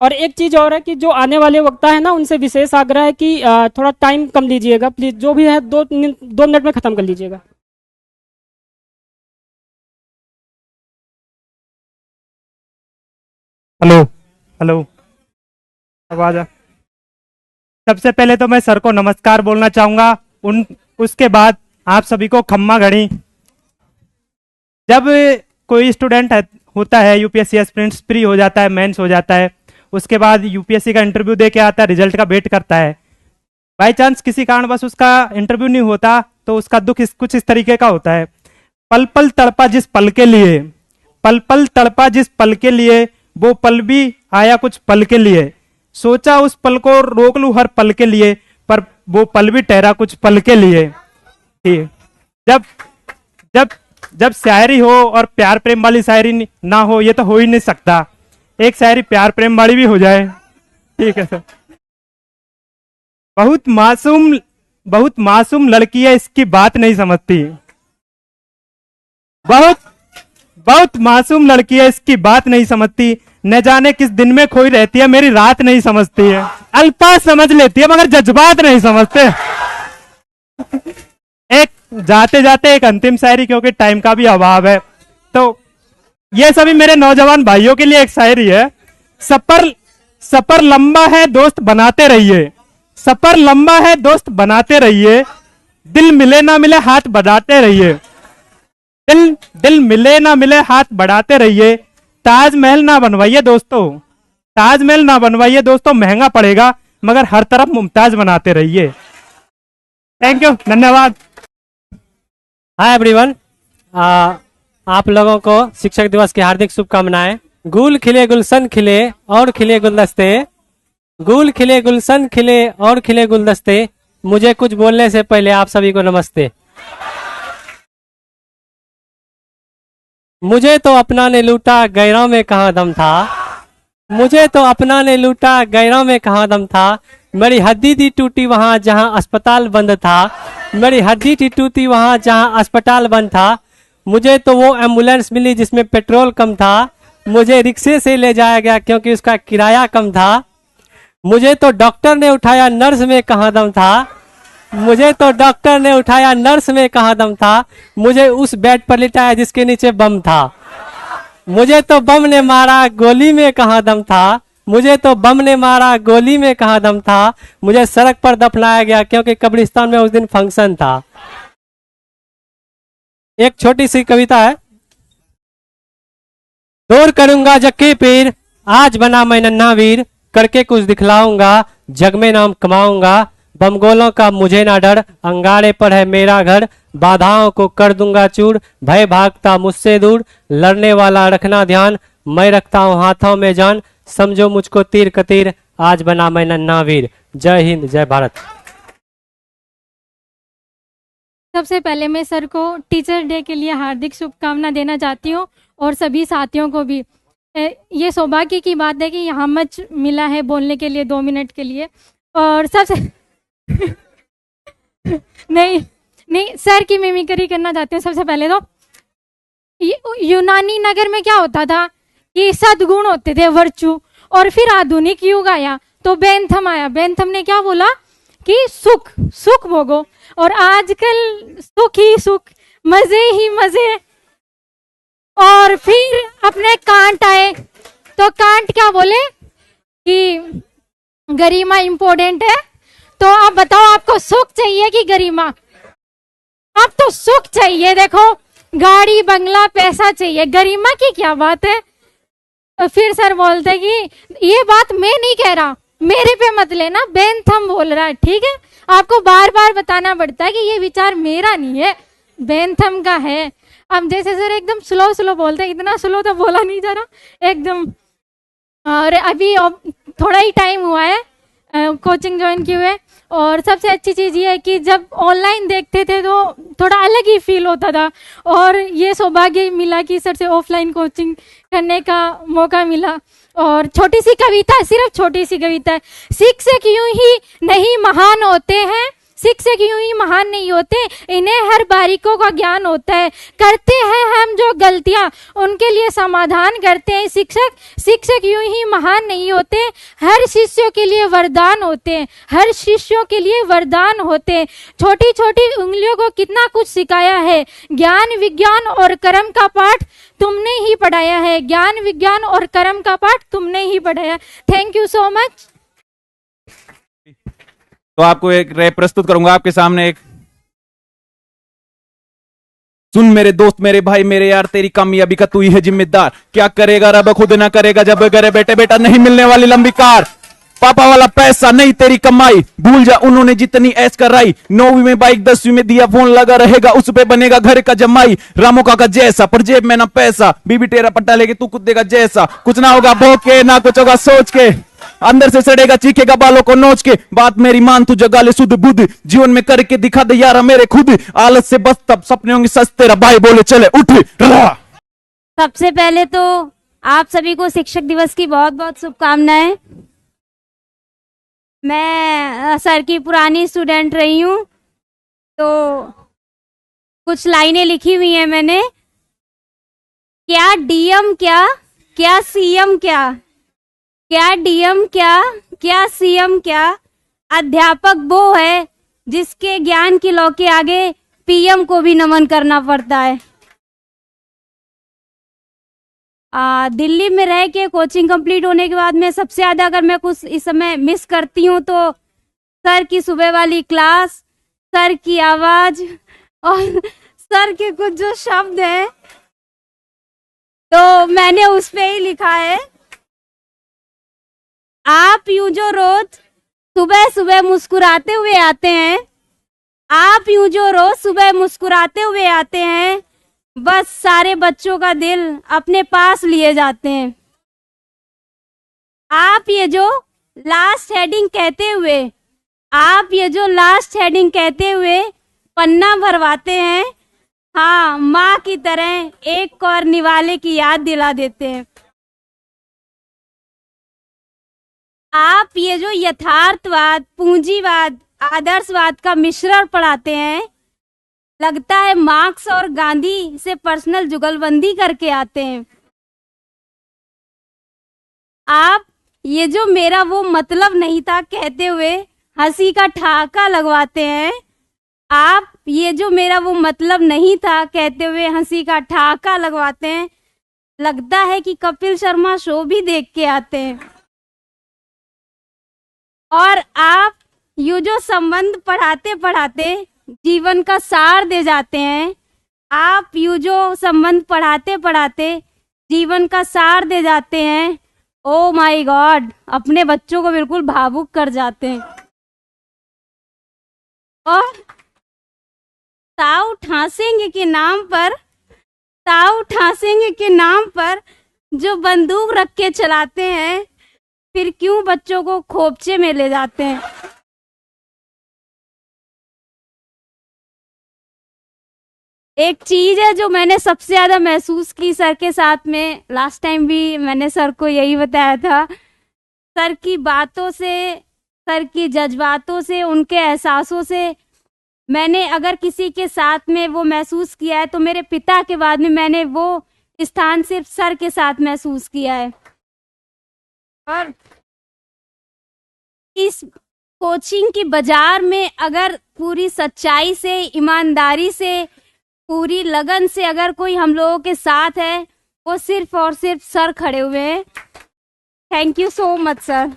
और एक चीज और है कि जो आने वाले वक्ता है ना, उनसे विशेष आग्रह है कि थोड़ा टाइम कम लीजिएगा प्लीज, जो भी है 2 मिनट में खत्म कर लीजिएगा। हेलो हेलो, आवाज आ। सबसे पहले तो मैं सर को नमस्कार बोलना चाहूंगा, उसके बाद आप सभी को खम्मा घड़ी। जब कोई स्टूडेंट होता है यूपीएससी एस्पिरेंट्स फ्री हो जाता है, मेंस हो जाता है, उसके बाद यूपीएससी का इंटरव्यू दे के आता है, रिजल्ट का वेट करता है। बाय चांस किसी कारणवश उसका इंटरव्यू नहीं होता तो उसका दुख कुछ इस तरीके का होता है। पल पल तड़पा जिस पल के लिए, पल पल तड़पा जिस पल के लिए, वो पल भी आया कुछ पल के लिए। सोचा उस पल को रोक लूं हर पल के लिए, पर वो पल भी ठहरा कुछ पल के लिए। ठीक, जब जब जब शायरी हो और प्यार प्रेम वाली शायरी ना हो, ये तो हो ही नहीं सकता। एक शायरी प्यार प्रेम वाली भी हो जाए। ठीक है सर। बहुत मासूम लड़की है, इसकी बात नहीं समझती। बहुत मासूम लड़की है, इसकी बात नहीं समझती। न जाने किस दिन में खोई रहती है, मेरी रात नहीं समझती है। अल्फाज समझ लेती है मगर जज्बात नहीं समझते। एक जाते जाते एक अंतिम शायरी, क्योंकि टाइम का भी अभाव है, तो ये सभी मेरे नौजवान भाइयों के लिए एक शायरी है। सफर लंबा है दोस्त बनाते रहिए, सफर लंबा है दोस्त बनाते रहिए, दिल मिले ना मिले हाथ बढ़ाते रहिए, दिल मिले ना मिले हाथ बढ़ाते रहिए। ताजमहल ना बनवाइए दोस्तों, ताजमहल ना बनवाइए दोस्तों, महंगा पड़ेगा, मगर हर तरफ मुमताज बनाते रहिए। थैंक यू, धन्यवाद। हाय एवरीवन, आप लोगों को शिक्षक दिवस की हार्दिक शुभकामनाएं। गुल खिले गुलशन खिले और खिले गुलदस्ते, गुल खिले गुलशन खिले और खिले गुलदस्ते। मुझे कुछ बोलने से पहले आप सभी को नमस्ते। मुझे तो अपना ने लूटा गैरों में कहाँ दम था, मुझे तो अपना ने लूटा गैरों में कहाँ दम था। मेरी हड्डी थी टूटी वहाँ जहाँ अस्पताल बंद था, मेरी हड्डी थी टूटी वहाँ जहाँ अस्पताल बंद था। मुझे तो वो एम्बुलेंस मिली जिसमें पेट्रोल कम था, मुझे रिक्शे से ले जाया गया क्योंकि उसका किराया कम था। मुझे तो डॉक्टर ने उठाया नर्स में कहाँ दम था, मुझे तो डॉक्टर ने उठाया नर्स में कहाँ दम था। मुझे उस बेड पर लिटाया जिसके नीचे बम था, मुझे तो बम ने मारा गोली में कहाँ दम था, मुझे तो बम ने मारा गोली में कहाँ दम था। मुझे सड़क पर दफनाया गया क्योंकि कब्रिस्तान में उस दिन फंक्शन था। एक छोटी सी कविता है। दूर करूंगा जक्की पीर, आज बना मैं नन्हा वीर, करके कुछ दिखलाऊंगा जग में नाम कमाऊंगा, बमगोलों का मुझे ना डर, अंगारे पर है मेरा घर, बाधाओं को कर दूंगा चूर, भय भागता मुझसे दूर, लड़ने वाला रखना ध्यान, मैं रखता हूँ हाथों में जान, समझो मुझको तीर कतीर, आज बना मैं नन्हा वीर। जय हिंद, जय भारत। सबसे पहले मैं सर को टीचर डे के लिए हार्दिक शुभकामना देना चाहती हूँ और सभी साथियों को भी। ये सौभाग्य की बात है कि यहाँ मंच मिला है बोलने के लिए 2 मिनट के लिए। और सबसे नहीं सर की मिमिक्री करना चाहती हूँ। सबसे पहले तो यूनानी नगर में क्या होता था कि सद्गुण होते थे, वर्चू, और फिर आधुनिक युग आया तो बेंथम आया। बेंथम ने क्या बोला कि सुख सुख भोगो, और आजकल सुख ही सुख, मजे ही मजे। और फिर अपने कांट आए तो कांट क्या बोले कि गरिमा इंपॉर्टेंट है। तो आप बताओ, आपको सुख चाहिए कि गरिमा? अब तो सुख चाहिए। देखो, गाड़ी बंगला पैसा चाहिए, गरिमा की क्या बात है। तो फिर सर बोलते कि ये बात मैं नहीं कह रहा, मेरे पे मत लेना, बेंथम बोल रहा है, ठीक है। आपको बार बार बताना पड़ता है कि ये विचार मेरा नहीं है, बेंथम का है। अब जैसे सर एकदम स्लो स्लो बोलते हैं, इतना स्लो तो बोला नहीं जा रहा एकदम। और अभी थोड़ा ही टाइम हुआ है कोचिंग ज्वाइन किए हुए, और सबसे अच्छी चीज़ ये है कि जब ऑनलाइन देखते थे तो थोड़ा अलग ही फील होता था, और ये सौभाग्य मिला कि सर से ऑफलाइन कोचिंग करने का मौका मिला। और छोटी सी कविता, सिर्फ छोटी सी कविता है। शिक्षक यूं ही नहीं महान होते हैं, शिक्षक यूं ही महान नहीं होते, इन्हें हर बारीकों का ज्ञान होता है। करते हैं हम जो गलतियां, उनके लिए समाधान करते हैं शिक्षक यूं ही महान नहीं होते, हर शिष्यों के लिए वरदान होते हैं, हर शिष्यों के लिए वरदान होते हैं। छोटी छोटी उंगलियों को कितना कुछ सिखाया है, ज्ञान विज्ञान और कर्म का पाठ तुमने ही पढ़ाया है, ज्ञान विज्ञान और कर्म का पाठ तुमने ही पढ़ाया। Thank you so much. तो आपको एक रैप प्रस्तुत करूंगा आपके सामने। एक सुन मेरे दोस्त, मेरे भाई, मेरे यार, तेरी कामयाबी का तू ही है जिम्मेदार। क्या करेगा रब खुद ना करेगा, जब करे बेटे बेटा नहीं मिलने वाली लंबी कार। पापा वाला पैसा नहीं तेरी कमाई, भूल जा उन्होंने जितनी ऐश कराई। 9वीं में बाइक, 10वीं में दिया फोन लगा रहेगा, उस पे बनेगा घर का जमाई। रामो काका जैसा पर जेब में ना पैसा, बीबी तेरा पट्टा लेके तू कुत्ते का जैसा। कुछ ना होगा भोके, ना कुछ होगा सोच के, अंदर से सड़ेगा चीखेगा बालों को नोच के। बात मेरी मान तू जगा ले सुध बुध, जीवन में करके दिखा दे यारा मेरे खुद। आलस से बस तब सपने होंगे सच, तेरा भाई बोले चले उठ। सबसे पहले तो आप सभी को शिक्षक दिवस की बहुत बहुत शुभकामनाएं। मैं सर की पुरानी स्टूडेंट रही हूँ, तो कुछ लाइनें लिखी हुई हैं मैंने। क्या डीएम क्या, क्या सीएम क्या, क्या डीएम क्या, क्या सीएम क्या, अध्यापक वो है जिसके ज्ञान की लौ के आगे पीएम को भी नमन करना पड़ता है। दिल्ली में रह के कोचिंग कंप्लीट होने के बाद में सबसे ज्यादा अगर मैं कुछ इस समय मिस करती हूँ तो सर की सुबह वाली क्लास, सर की आवाज और सर के कुछ जो शब्द हैं, तो मैंने उस पे ही लिखा है। आप यूं जो रोज सुबह सुबह मुस्कुराते हुए आते हैं, आप यूं जो रोज सुबह मुस्कुराते हुए आते हैं, बस सारे बच्चों का दिल अपने पास लिए जाते हैं। आप ये जो लास्ट हेडिंग कहते हुए, आप ये जो लास्ट हेडिंग कहते हुए पन्ना भरवाते हैं, हाँ माँ की तरह एक और निवाले की याद दिला देते हैं। आप ये जो यथार्थवाद, पूंजीवाद, आदर्शवाद का मिश्रण पढ़ाते हैं, लगता है मार्क्स और गांधी से पर्सनल जुगलबंदी करके आते हैं। आप ये जो मेरा वो मतलब नहीं था कहते हुए हंसी का ठहाका लगवाते हैं, आप ये जो मेरा वो मतलब नहीं था कहते हुए हंसी का ठहाका लगवाते हैं। लगता है कि कपिल शर्मा शो भी देख के आते हैं। और आप ये जो संबंध पढ़ाते पढ़ाते जीवन का सार दे जाते हैं, आप यू जो संबंध पढ़ाते पढ़ाते जीवन का सार दे जाते हैं। ओ माय गॉड, अपने बच्चों को बिल्कुल भावुक कर जाते हैं। और ताऊ ठासेंगे के नाम पर, ताऊ ठासेंगे के नाम पर जो बंदूक रख के चलाते हैं, फिर क्यों बच्चों को खोपचे में ले जाते हैं। एक चीज है जो मैंने सबसे ज्यादा महसूस की सर के साथ में, लास्ट टाइम भी मैंने सर को यही बताया था, सर की बातों से, सर की जज्बातों से, उनके एहसासों से मैंने अगर किसी के साथ में वो महसूस किया है तो मेरे पिता के बाद में मैंने वो स्थान सिर्फ सर के साथ महसूस किया है। और इस कोचिंग की बाजार में अगर पूरी सच्चाई से, ईमानदारी से, पूरी लगन से अगर कोई हम लोगों के साथ है, वो सिर्फ और सिर्फ सर खड़े हुए हैं। Thank you so much sir.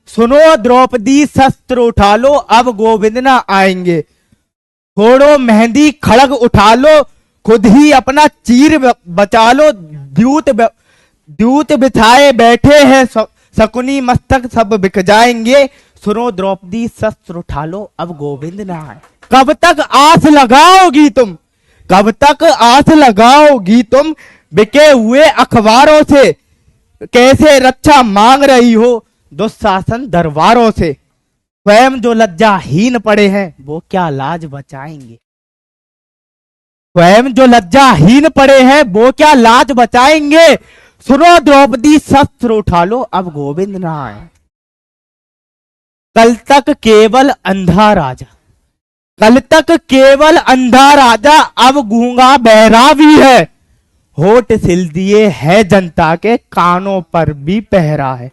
सुनो द्रौपदी शस्त्र उठा लो, अब गोविंद ना आएंगे। छोड़ो मेहंदी खड़ग उठा लो, खुद ही अपना चीर बचा लो। द्यूत बिछाए बैठे हैं शकुनी, मस्तक सब बिक जाएंगे। सुनो द्रौपदी शस्त्र उठा लो, अब गोविंद ना आए। कब तक आस लगाओगी तुम, कब तक आस लगाओगी तुम, बिके हुए अखबारों से कैसे रक्षा मांग रही हो दुशासन दरबारों से। स्वयं जो लज्जाहीन पड़े हैं वो क्या लाज बचाएंगे, स्वयं जो लज्जाहीन पड़े हैं वो क्या लाज बचाएंगे। सुनो द्रौपदी शस्त्र उठा लो, अब गोविंद ना आए। कल तक केवल अंधा राजा, कल तक केवल अंधा राजा, अब गूंगा बहरा भी है। होठ सिल दिए है जनता के, कानों पर भी पहरा है।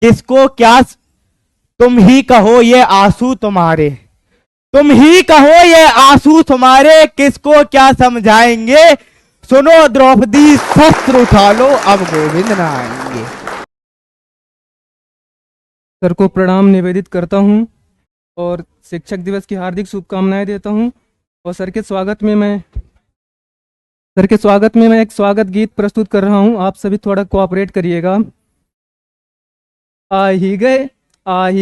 किसको क्या, तुम ही कहो ये आंसू तुम्हारे, तुम ही कहो ये आंसू तुम्हारे, किसको क्या समझाएंगे। सुनो द्रौपदी शस्त्र उठा लो, अब गोविंद ना आएंगे। सर को प्रणाम निवेदित करता हूं और शिक्षक दिवस की हार्दिक शुभकामनाएं देता हूं। और सर के स्वागत में मैं एक स्वागत गीत प्रस्तुत कर रहा हूं, आप सभी थोड़ा कोऑपरेट करिएगा। आ ही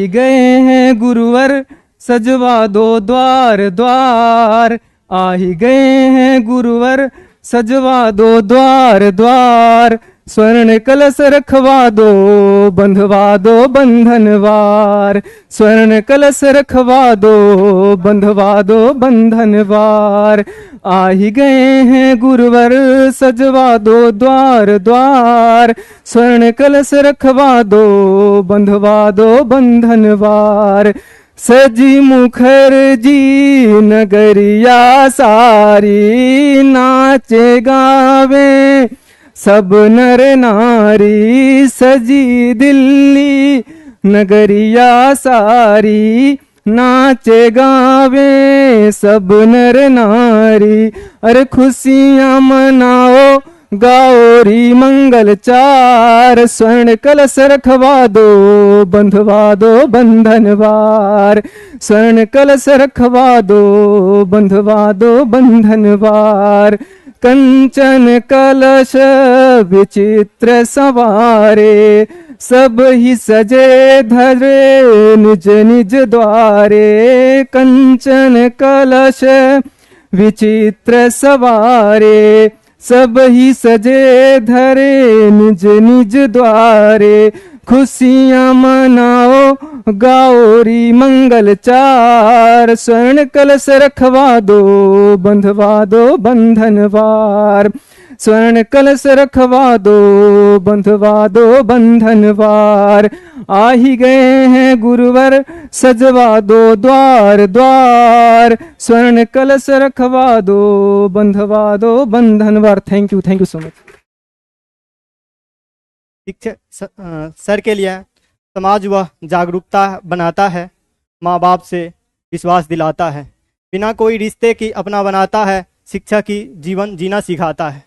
गए हैं गुरुवर, सजवा दो द्वार द्वार। आ ही गए हैं गुरुवर, सजवा दो द्वार द्वार। स्वर्ण कलश रखवा दो, बंधवा दो बंधनवार। स्वर्ण कलश रखवा दो, बंधवा दो बंधनवार। आ ही गए हैं गुरुवर, सजवा दो द्वार द्वार। स्वर्ण कलश रखवा दो, बंधवा दो बंधनवार। सजी मुखर्जी नगरिया सारी, नाचे गावे सब नर नारी। सजी दिल्ली नगरिया सारी, नाचे गावे सब नर नारी। अरे खुशियां मनाओ, गाओरी मंगल चार। स्वर्ण कलश रखवा दो, बंधवा दो बंधनवार। स्वर्ण कलश रखवा दो, बंधवा दो बंधनवार। कंचन कलश विचित्र सवारे, सब ही सजे धरे निज निज द्वारे। कंचन कलश विचित्र सवारे, सब ही सजे धरे निज निज द्वारे। खुशियां मनाओ, गाओरी मंगल चार। स्वर्ण कलश रखवा दो, बंधवा दो बंधनवार। स्वर्ण कलश रखवा दो, बंधवा दो बंधनवार। आ ही गए हैं गुरुवर, सजवा दो द्वार द्वार। स्वर्ण कलश रखवा दो, बंधवा दो बंधनवार। Thank you so much. शिक्षक सर के लिए समाज व जागरूकता बनाता है, माँ बाप से विश्वास दिलाता है, बिना कोई रिश्ते की अपना बनाता है, शिक्षा की जीवन जीना सिखाता है।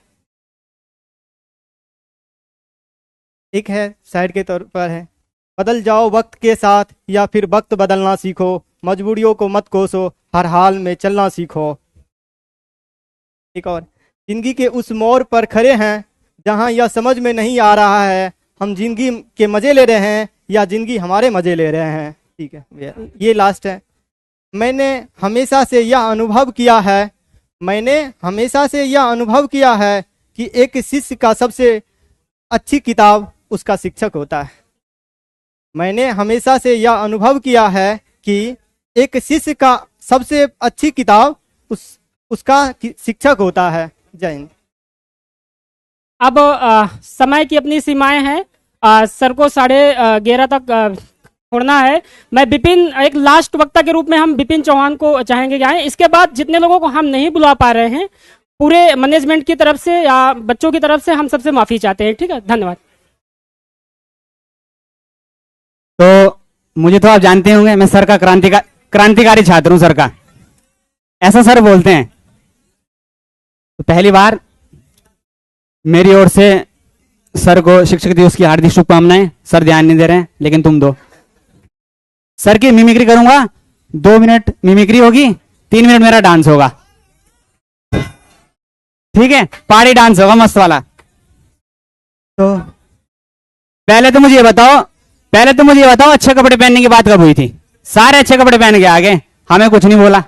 एक है साइड के तौर पर है, बदल जाओ वक्त के साथ या फिर वक्त बदलना सीखो। मजबूरियों को मत कोसो, हर हाल में चलना सीखो। एक और, जिंदगी के उस मोड़ पर खड़े हैं जहां यह समझ में नहीं आ रहा है हम जिंदगी के मजे ले रहे हैं या जिंदगी हमारे मजे ले रहे हैं। ठीक है भैया, ये लास्ट है। मैंने हमेशा से यह अनुभव किया है कि एक शिष्य का सबसे अच्छी किताब उसका शिक्षक होता है। मैंने हमेशा से यह अनुभव किया है कि एक शिष्य का सबसे अच्छी किताब उसका शिक्षक होता है। जय हिंद। अब समय की अपनी सीमाएं हैं। सर को 11:30 तक छोड़ना है। मैं विपिन, एक लास्ट वक्ता के रूप में हम विपिन चौहान को चाहेंगे कि आए। इसके बाद जितने लोगों को हम नहीं बुला पा रहे हैं, पूरे मैनेजमेंट की तरफ से या बच्चों की तरफ से हम सबसे माफी चाहते हैं। ठीक है, धन्यवाद। तो मुझे तो आप जानते होंगे, मैं सर का क्रांतिकारी छात्र हूं। सर का ऐसा सर बोलते हैं। तो पहली बार मेरी ओर से सर को शिक्षक दिवस की हार्दिक शुभकामनाएं। सर ध्यान नहीं दे रहे हैं, लेकिन तुम दो। सर की मिमिक्री करूंगा, 2 मिनट मिमिक्री होगी, 3 मिनट मेरा डांस होगा। ठीक है, पार्टी डांस होगा मस्त वाला। तो पहले तो मुझे ये बताओ अच्छे कपड़े पहनने की बात कब हुई थी? सारे अच्छे कपड़े पहन के आ गए, हमें कुछ नहीं बोला।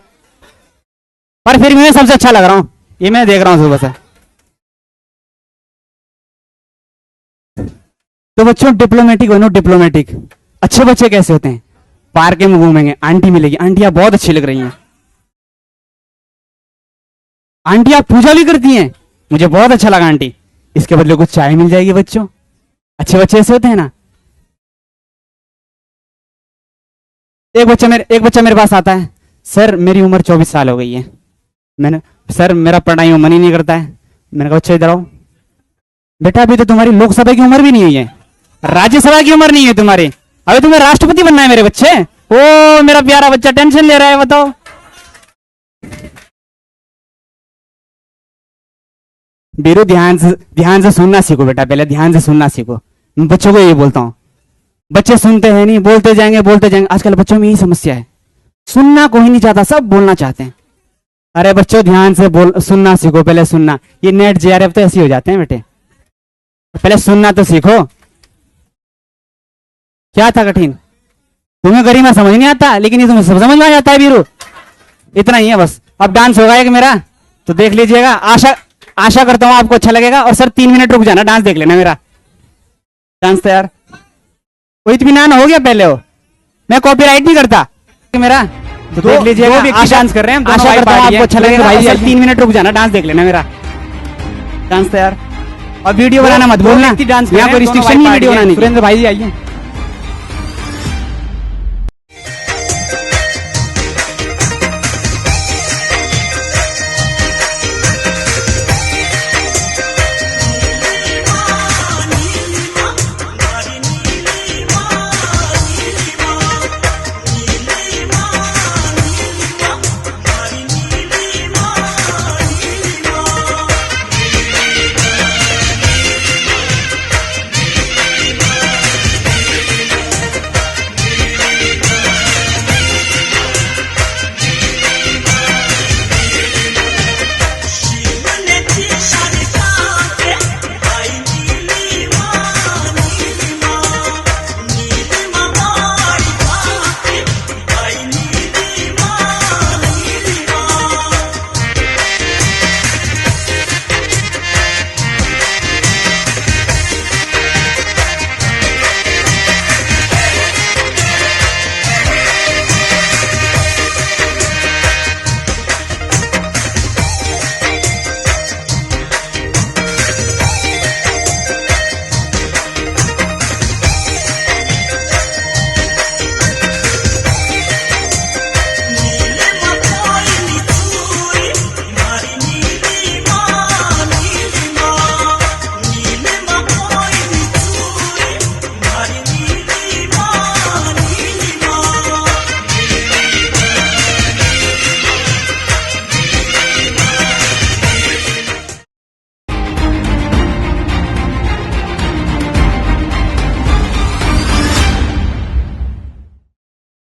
पर फिर भी मैं सबसे अच्छा लग रहा हूं, ये मैं देख रहा हूं सुबह से। तो बच्चों डिप्लोमेटिक बनो, डिप्लोमेटिक। अच्छे बच्चे कैसे होते हैं? पार्क में घूमेंगे, आंटी मिलेगी, आंटियां बहुत अच्छी लग रही हैं। आंटी आप पूजा भी करती हैं, मुझे बहुत अच्छा लगा आंटी। इसके बदले कुछ चाय मिल जाएगी बच्चों। अच्छे बच्चे ऐसे होते हैं ना। एक बच्चा मेरे पास आता है, सर मेरी उम्र 24 साल हो गई है। सर मेरा पढ़ाई में मन ही नहीं करता है। मैंने कहा बच्चा इधर आओ। बेटा अभी तो तुम्हारी लोकसभा की उम्र भी नहीं हुई है, राज्यसभा की उम्र नहीं है तुम्हारी, अभी तुम्हें राष्ट्रपति बनना है मेरे बच्चे। ओ मेरा प्यारा बच्चा टेंशन ले रहा है, बताओ। बीरू ध्यान से सुनना सीखो बेटा, पहले ध्यान से सुनना सीखो। मैं बच्चों को यही बोलता हूँ, बच्चे सुनते हैं नहीं, बोलते जाएंगे। आजकल बच्चों में यही समस्या है, सुनना कोई नहीं चाहता, सब बोलना चाहते हैं। अरे बच्चों ध्यान से सुनना सीखो, पहले सुनना। ये नेट जेआरएफ तो ऐसे हो जाते हैं बेटे, पहले सुनना तो सीखो। क्या था कठिन? तुम्हें गरिमा समझ नहीं आता, लेकिन ये तुम्हें सब समझ में आ जाता है बीरू। इतना ही है बस। अब डांस होगा एक मेरा, तो देख लीजिएगा। आशा करता हूं आपको अच्छा लगेगा। और सर 3 मिनट रुक जाना, डांस देख लेना मेरा। डांस तैयार? कोई इत्मीनान हो गया पहले हो, मैं कॉपीराइट नहीं करता मेरा, तो देख लीजिएगा। आशा डांस कर रहे हैं, आशा करता हूं आपको अच्छा लगेगा। भाई 3 मिनट रुक जाना, डांस देख लेना मेरा। डांस तैयार? और वीडियो बनाना मत भूलना, यहाँ कोई रिस्ट्रिक्शन नहीं वीडियो बनाने की। सुरेंद्र भाई आइए।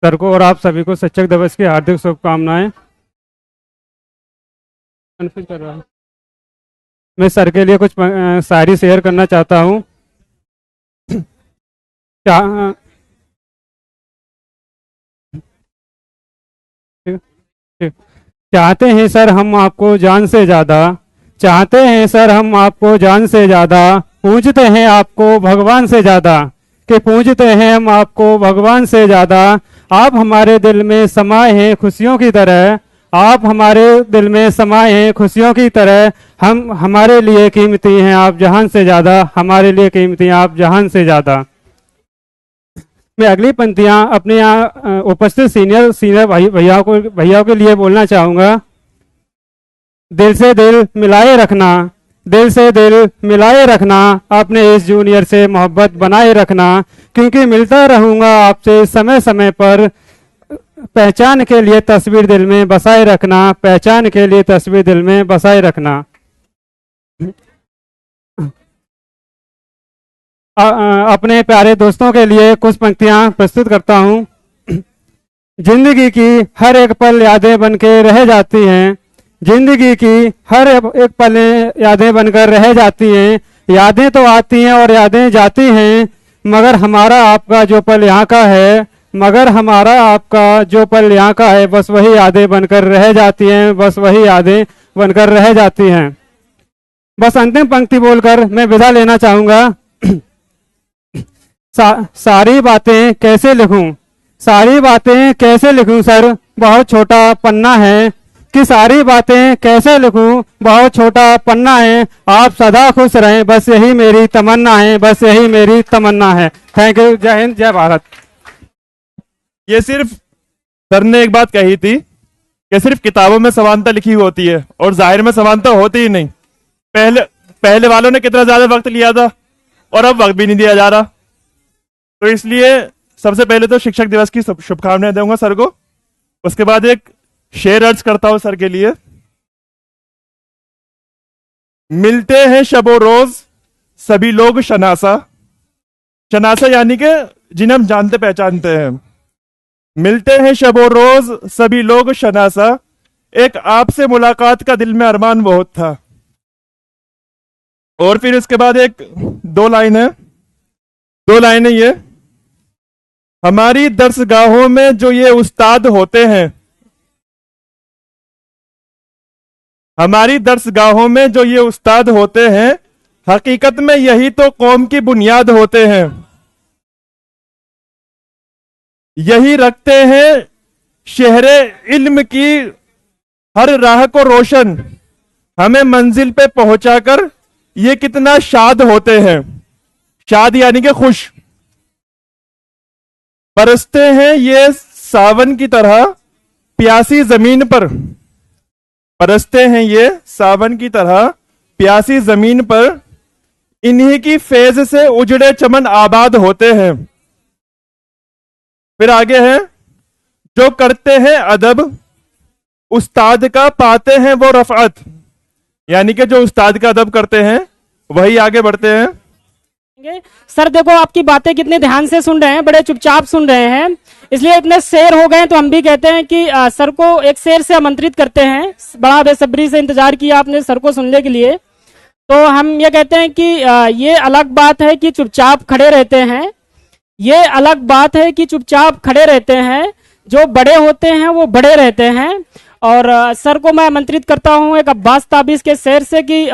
सर को और आप सभी को शिक्षक दिवस की हार्दिक शुभकामनाएं। कन्फ्यूज कर रहा हूं। मैं सर के लिए कुछ शायरी शेयर करना चाहता हूँ। चाहते हैं सर हम आपको जान से ज्यादा, चाहते हैं सर हम आपको जान से ज्यादा, पूजते हैं आपको भगवान से ज्यादा, कि पूजते हैं हम आपको भगवान से ज्यादा। आप हमारे दिल में समाये हैं खुशियों की तरह, आप हमारे दिल में समाये हैं खुशियों की तरह। हम हमारे लिए कीमती हैं आप जहान से ज्यादा, हमारे लिए कीमती हैं आप जहान से ज्यादा। मैं अगली पंक्तियां अपने यहाँ उपस्थित सीनियर भैया के लिए बोलना चाहूंगा। दिल से दिल मिलाए रखना, दिल से दिल मिलाए रखना, अपने इस जूनियर से मोहब्बत बनाए रखना, क्योंकि मिलता रहूंगा आपसे समय समय पर। पहचान के लिए तस्वीर दिल में बसाए रखना, पहचान के लिए तस्वीर दिल में बसाए रखना। अपने प्यारे दोस्तों के लिए कुछ पंक्तियां प्रस्तुत करता हूं। जिंदगी की हर एक पल यादें बन के रह जाती हैं, जिंदगी की हर एक पल यादें बनकर रह जाती हैं। यादें तो आती हैं और यादें जाती हैं, मगर हमारा आपका जो पल यहाँ का है, मगर हमारा आपका जो पल यहाँ का है, बस वही यादें बनकर रह जाती हैं, बस वही यादें बनकर रह जाती हैं। बस अंतिम पंक्ति बोलकर मैं विदा लेना चाहूंगा। सारी बातें कैसे लिखूं, सारी बातें कैसे लिखूं सर, बहुत छोटा पन्ना है, कि सारी बातें कैसे लिखूं, बहुत छोटा पन्ना है। आप सदा खुश रहें, बस यही मेरी तमन्ना है, बस यही मेरी तमन्ना है। Thank you. जय हिंद, जय भारत। ये सिर्फ सर ने एक बात कही थी कि सिर्फ किताबों में समानता लिखी हुई होती है और जाहिर में समानता होती ही नहीं। पहले वालों ने कितना ज्यादा वक्त लिया था और अब वक्त भी नहीं दिया जा रहा। तो इसलिए सबसे पहले तो शिक्षक दिवस की शुभकामनाएं दूंगा सर को। उसके बाद एक शेर अर्ज करता हूं सर के लिए। मिलते हैं शबो रोज सभी लोग शनासा, शनासा यानी कि जिन्हें हम जानते पहचानते हैं। मिलते हैं शबो रोज सभी लोग शनासा, एक आपसे मुलाकात का दिल में अरमान बहुत था। और फिर इसके बाद एक दो लाइनें ये। हमारी दर्सगाहों में जो ये उस्ताद होते हैं, हमारी दर्सगाहों में जो ये उस्ताद होते हैं, हकीकत में यही तो कौम की बुनियाद होते हैं। यही रखते हैं शहरे इल्म की हर राह को रोशन, हमें मंजिल पे पहुंचाकर ये कितना शाद होते हैं। शाद यानी कि खुश। बरसते हैं ये सावन की तरह प्यासी जमीन पर, बरसते हैं ये सावन की तरह प्यासी जमीन पर, इन्हीं की फैज से उजड़े चमन आबाद होते हैं। फिर आगे है, जो करते हैं अदब उस्ताद का पाते हैं वो रफ़अत, यानी कि जो उस्ताद का अदब करते हैं वही आगे बढ़ते हैं। सर देखो आपकी बातें कितने ध्यान से सुन रहे हैं, बड़े चुपचाप सुन रहे हैं, इसलिए इतने शेर हो गए। तो हम भी कहते हैं कि सर को एक शेर से आमंत्रित करते हैं। बड़ा बेसब्री से इंतजार किया आपने सर को सुनने के लिए। तो हम ये कहते हैं कि ये अलग बात है कि चुपचाप खड़े रहते हैं, ये अलग बात है कि चुपचाप खड़े रहते हैं, जो बड़े होते हैं वो बड़े रहते हैं। और सर को मैं आमंत्रित करता हूँ एक अब्बास ताबिज के शेर से कि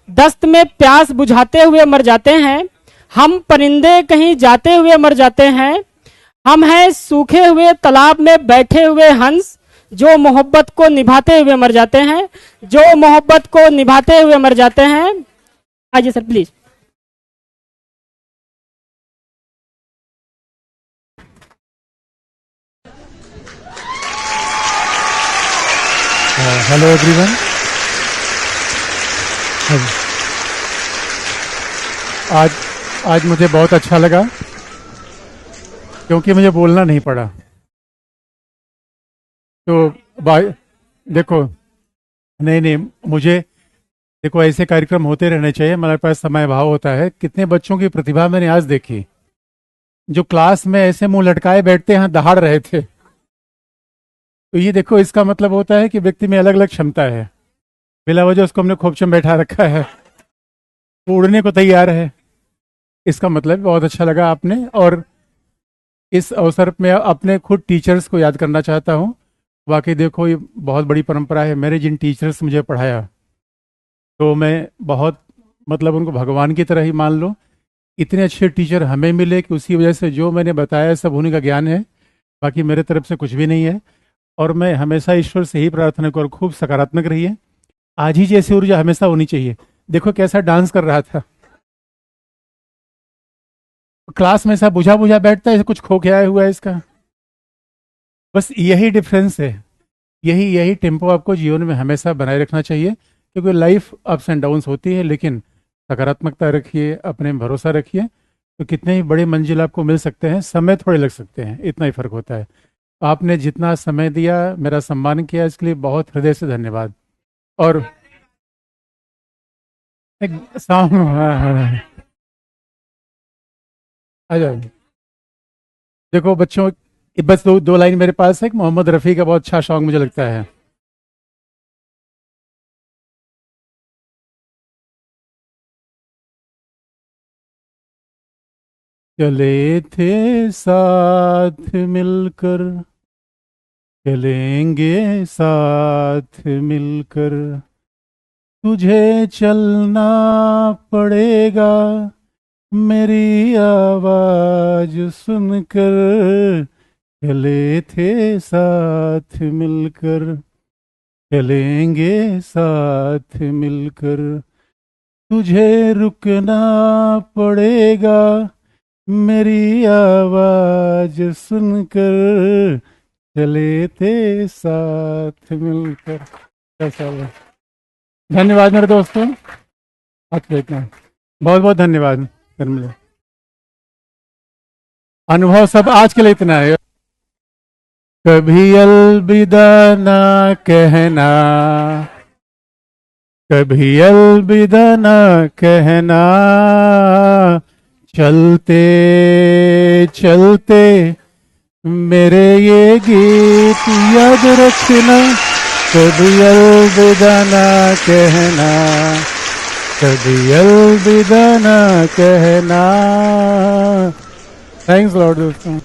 दस्त में प्यास बुझाते हुए मर जाते हैं, हम परिंदे कहीं जाते हुए मर जाते हैं, हम हैं सूखे हुए तालाब में बैठे हुए हंस, जो मोहब्बत को निभाते हुए मर जाते हैं, जो मोहब्बत को निभाते हुए मर जाते हैं। आइए सर प्लीज। Hello everyone. आज मुझे बहुत अच्छा लगा क्योंकि मुझे बोलना नहीं पड़ा। तो देखो नहीं मुझे देखो ऐसे कार्यक्रम होते रहने चाहिए, हमारे पास समय अभाव होता है। कितने बच्चों की प्रतिभा मैंने आज देखी, जो क्लास में ऐसे मुंह लटकाए बैठते हैं, दहाड़ रहे थे। तो ये देखो, इसका मतलब होता है कि व्यक्ति में अलग अलग क्षमता है। बिला वजह उसको हमने खोपचे में बैठा रखा है, उड़ने को तैयार है। इसका मतलब बहुत अच्छा लगा आपने। और इस अवसर में अपने खुद टीचर्स को याद करना चाहता हूँ। वाकई देखो ये बहुत बड़ी परंपरा है। मेरे जिन टीचर्स मुझे पढ़ाया तो मैं बहुत मतलब उनको भगवान की तरह ही मान लो। इतने अच्छे टीचर हमें मिले कि उसकी वजह से जो मैंने बताया सब उन्हीं का ज्ञान है, बाकी मेरे तरफ से कुछ भी नहीं है। और मैं हमेशा ईश्वर से ही प्रार्थना करूँ खूब सकारात्मक रहिए। आज ही जैसी ऊर्जा हमेशा होनी चाहिए। देखो कैसा डांस कर रहा था, क्लास में ऐसा बुझा बुझा बैठता है, कुछ खो के आया हुआ है इसका। बस यही डिफरेंस है, यही टेम्पो आपको जीवन में हमेशा बनाए रखना चाहिए, क्योंकि लाइफ अप्स एंड डाउन्स होती है, लेकिन सकारात्मकता रखिए, अपने में भरोसा रखिए, तो कितने ही बड़े मंजिल आपको मिल सकते हैं। समय थोड़े लग सकते हैं, इतना ही फर्क होता है। आपने जितना समय दिया, मेरा सम्मान किया, इसके लिए बहुत हृदय से धन्यवाद। और आ जाओ। देखो बच्चों, बस दो लाइन मेरे पास है। मोहम्मद रफ़ी का बहुत अच्छा सॉन्ग मुझे लगता है। चले थे साथ मिलकर, चलेंगे साथ मिलकर, तुझे चलना पड़ेगा मेरी आवाज सुनकर। चले थे साथ मिलकर, चलेंगे साथ मिलकर, तुझे रुकना पड़ेगा मेरी आवाज सुनकर। चले थे साथ मिलकर। कैसा हुआ? धन्यवाद मेरे दोस्तों, इतना बहुत बहुत धन्यवाद। फिर मिले। अनुभव सब आज के लिए इतना है। कभी अलविदा ना कहना, कभी अलविदा ना कहना, चलते चलते मेरे ये गीत याद रखना। कभी अलविदा ना कहना, कभी अलविदा ना कहना। थैंक्स लॉर्ड दोस्तों।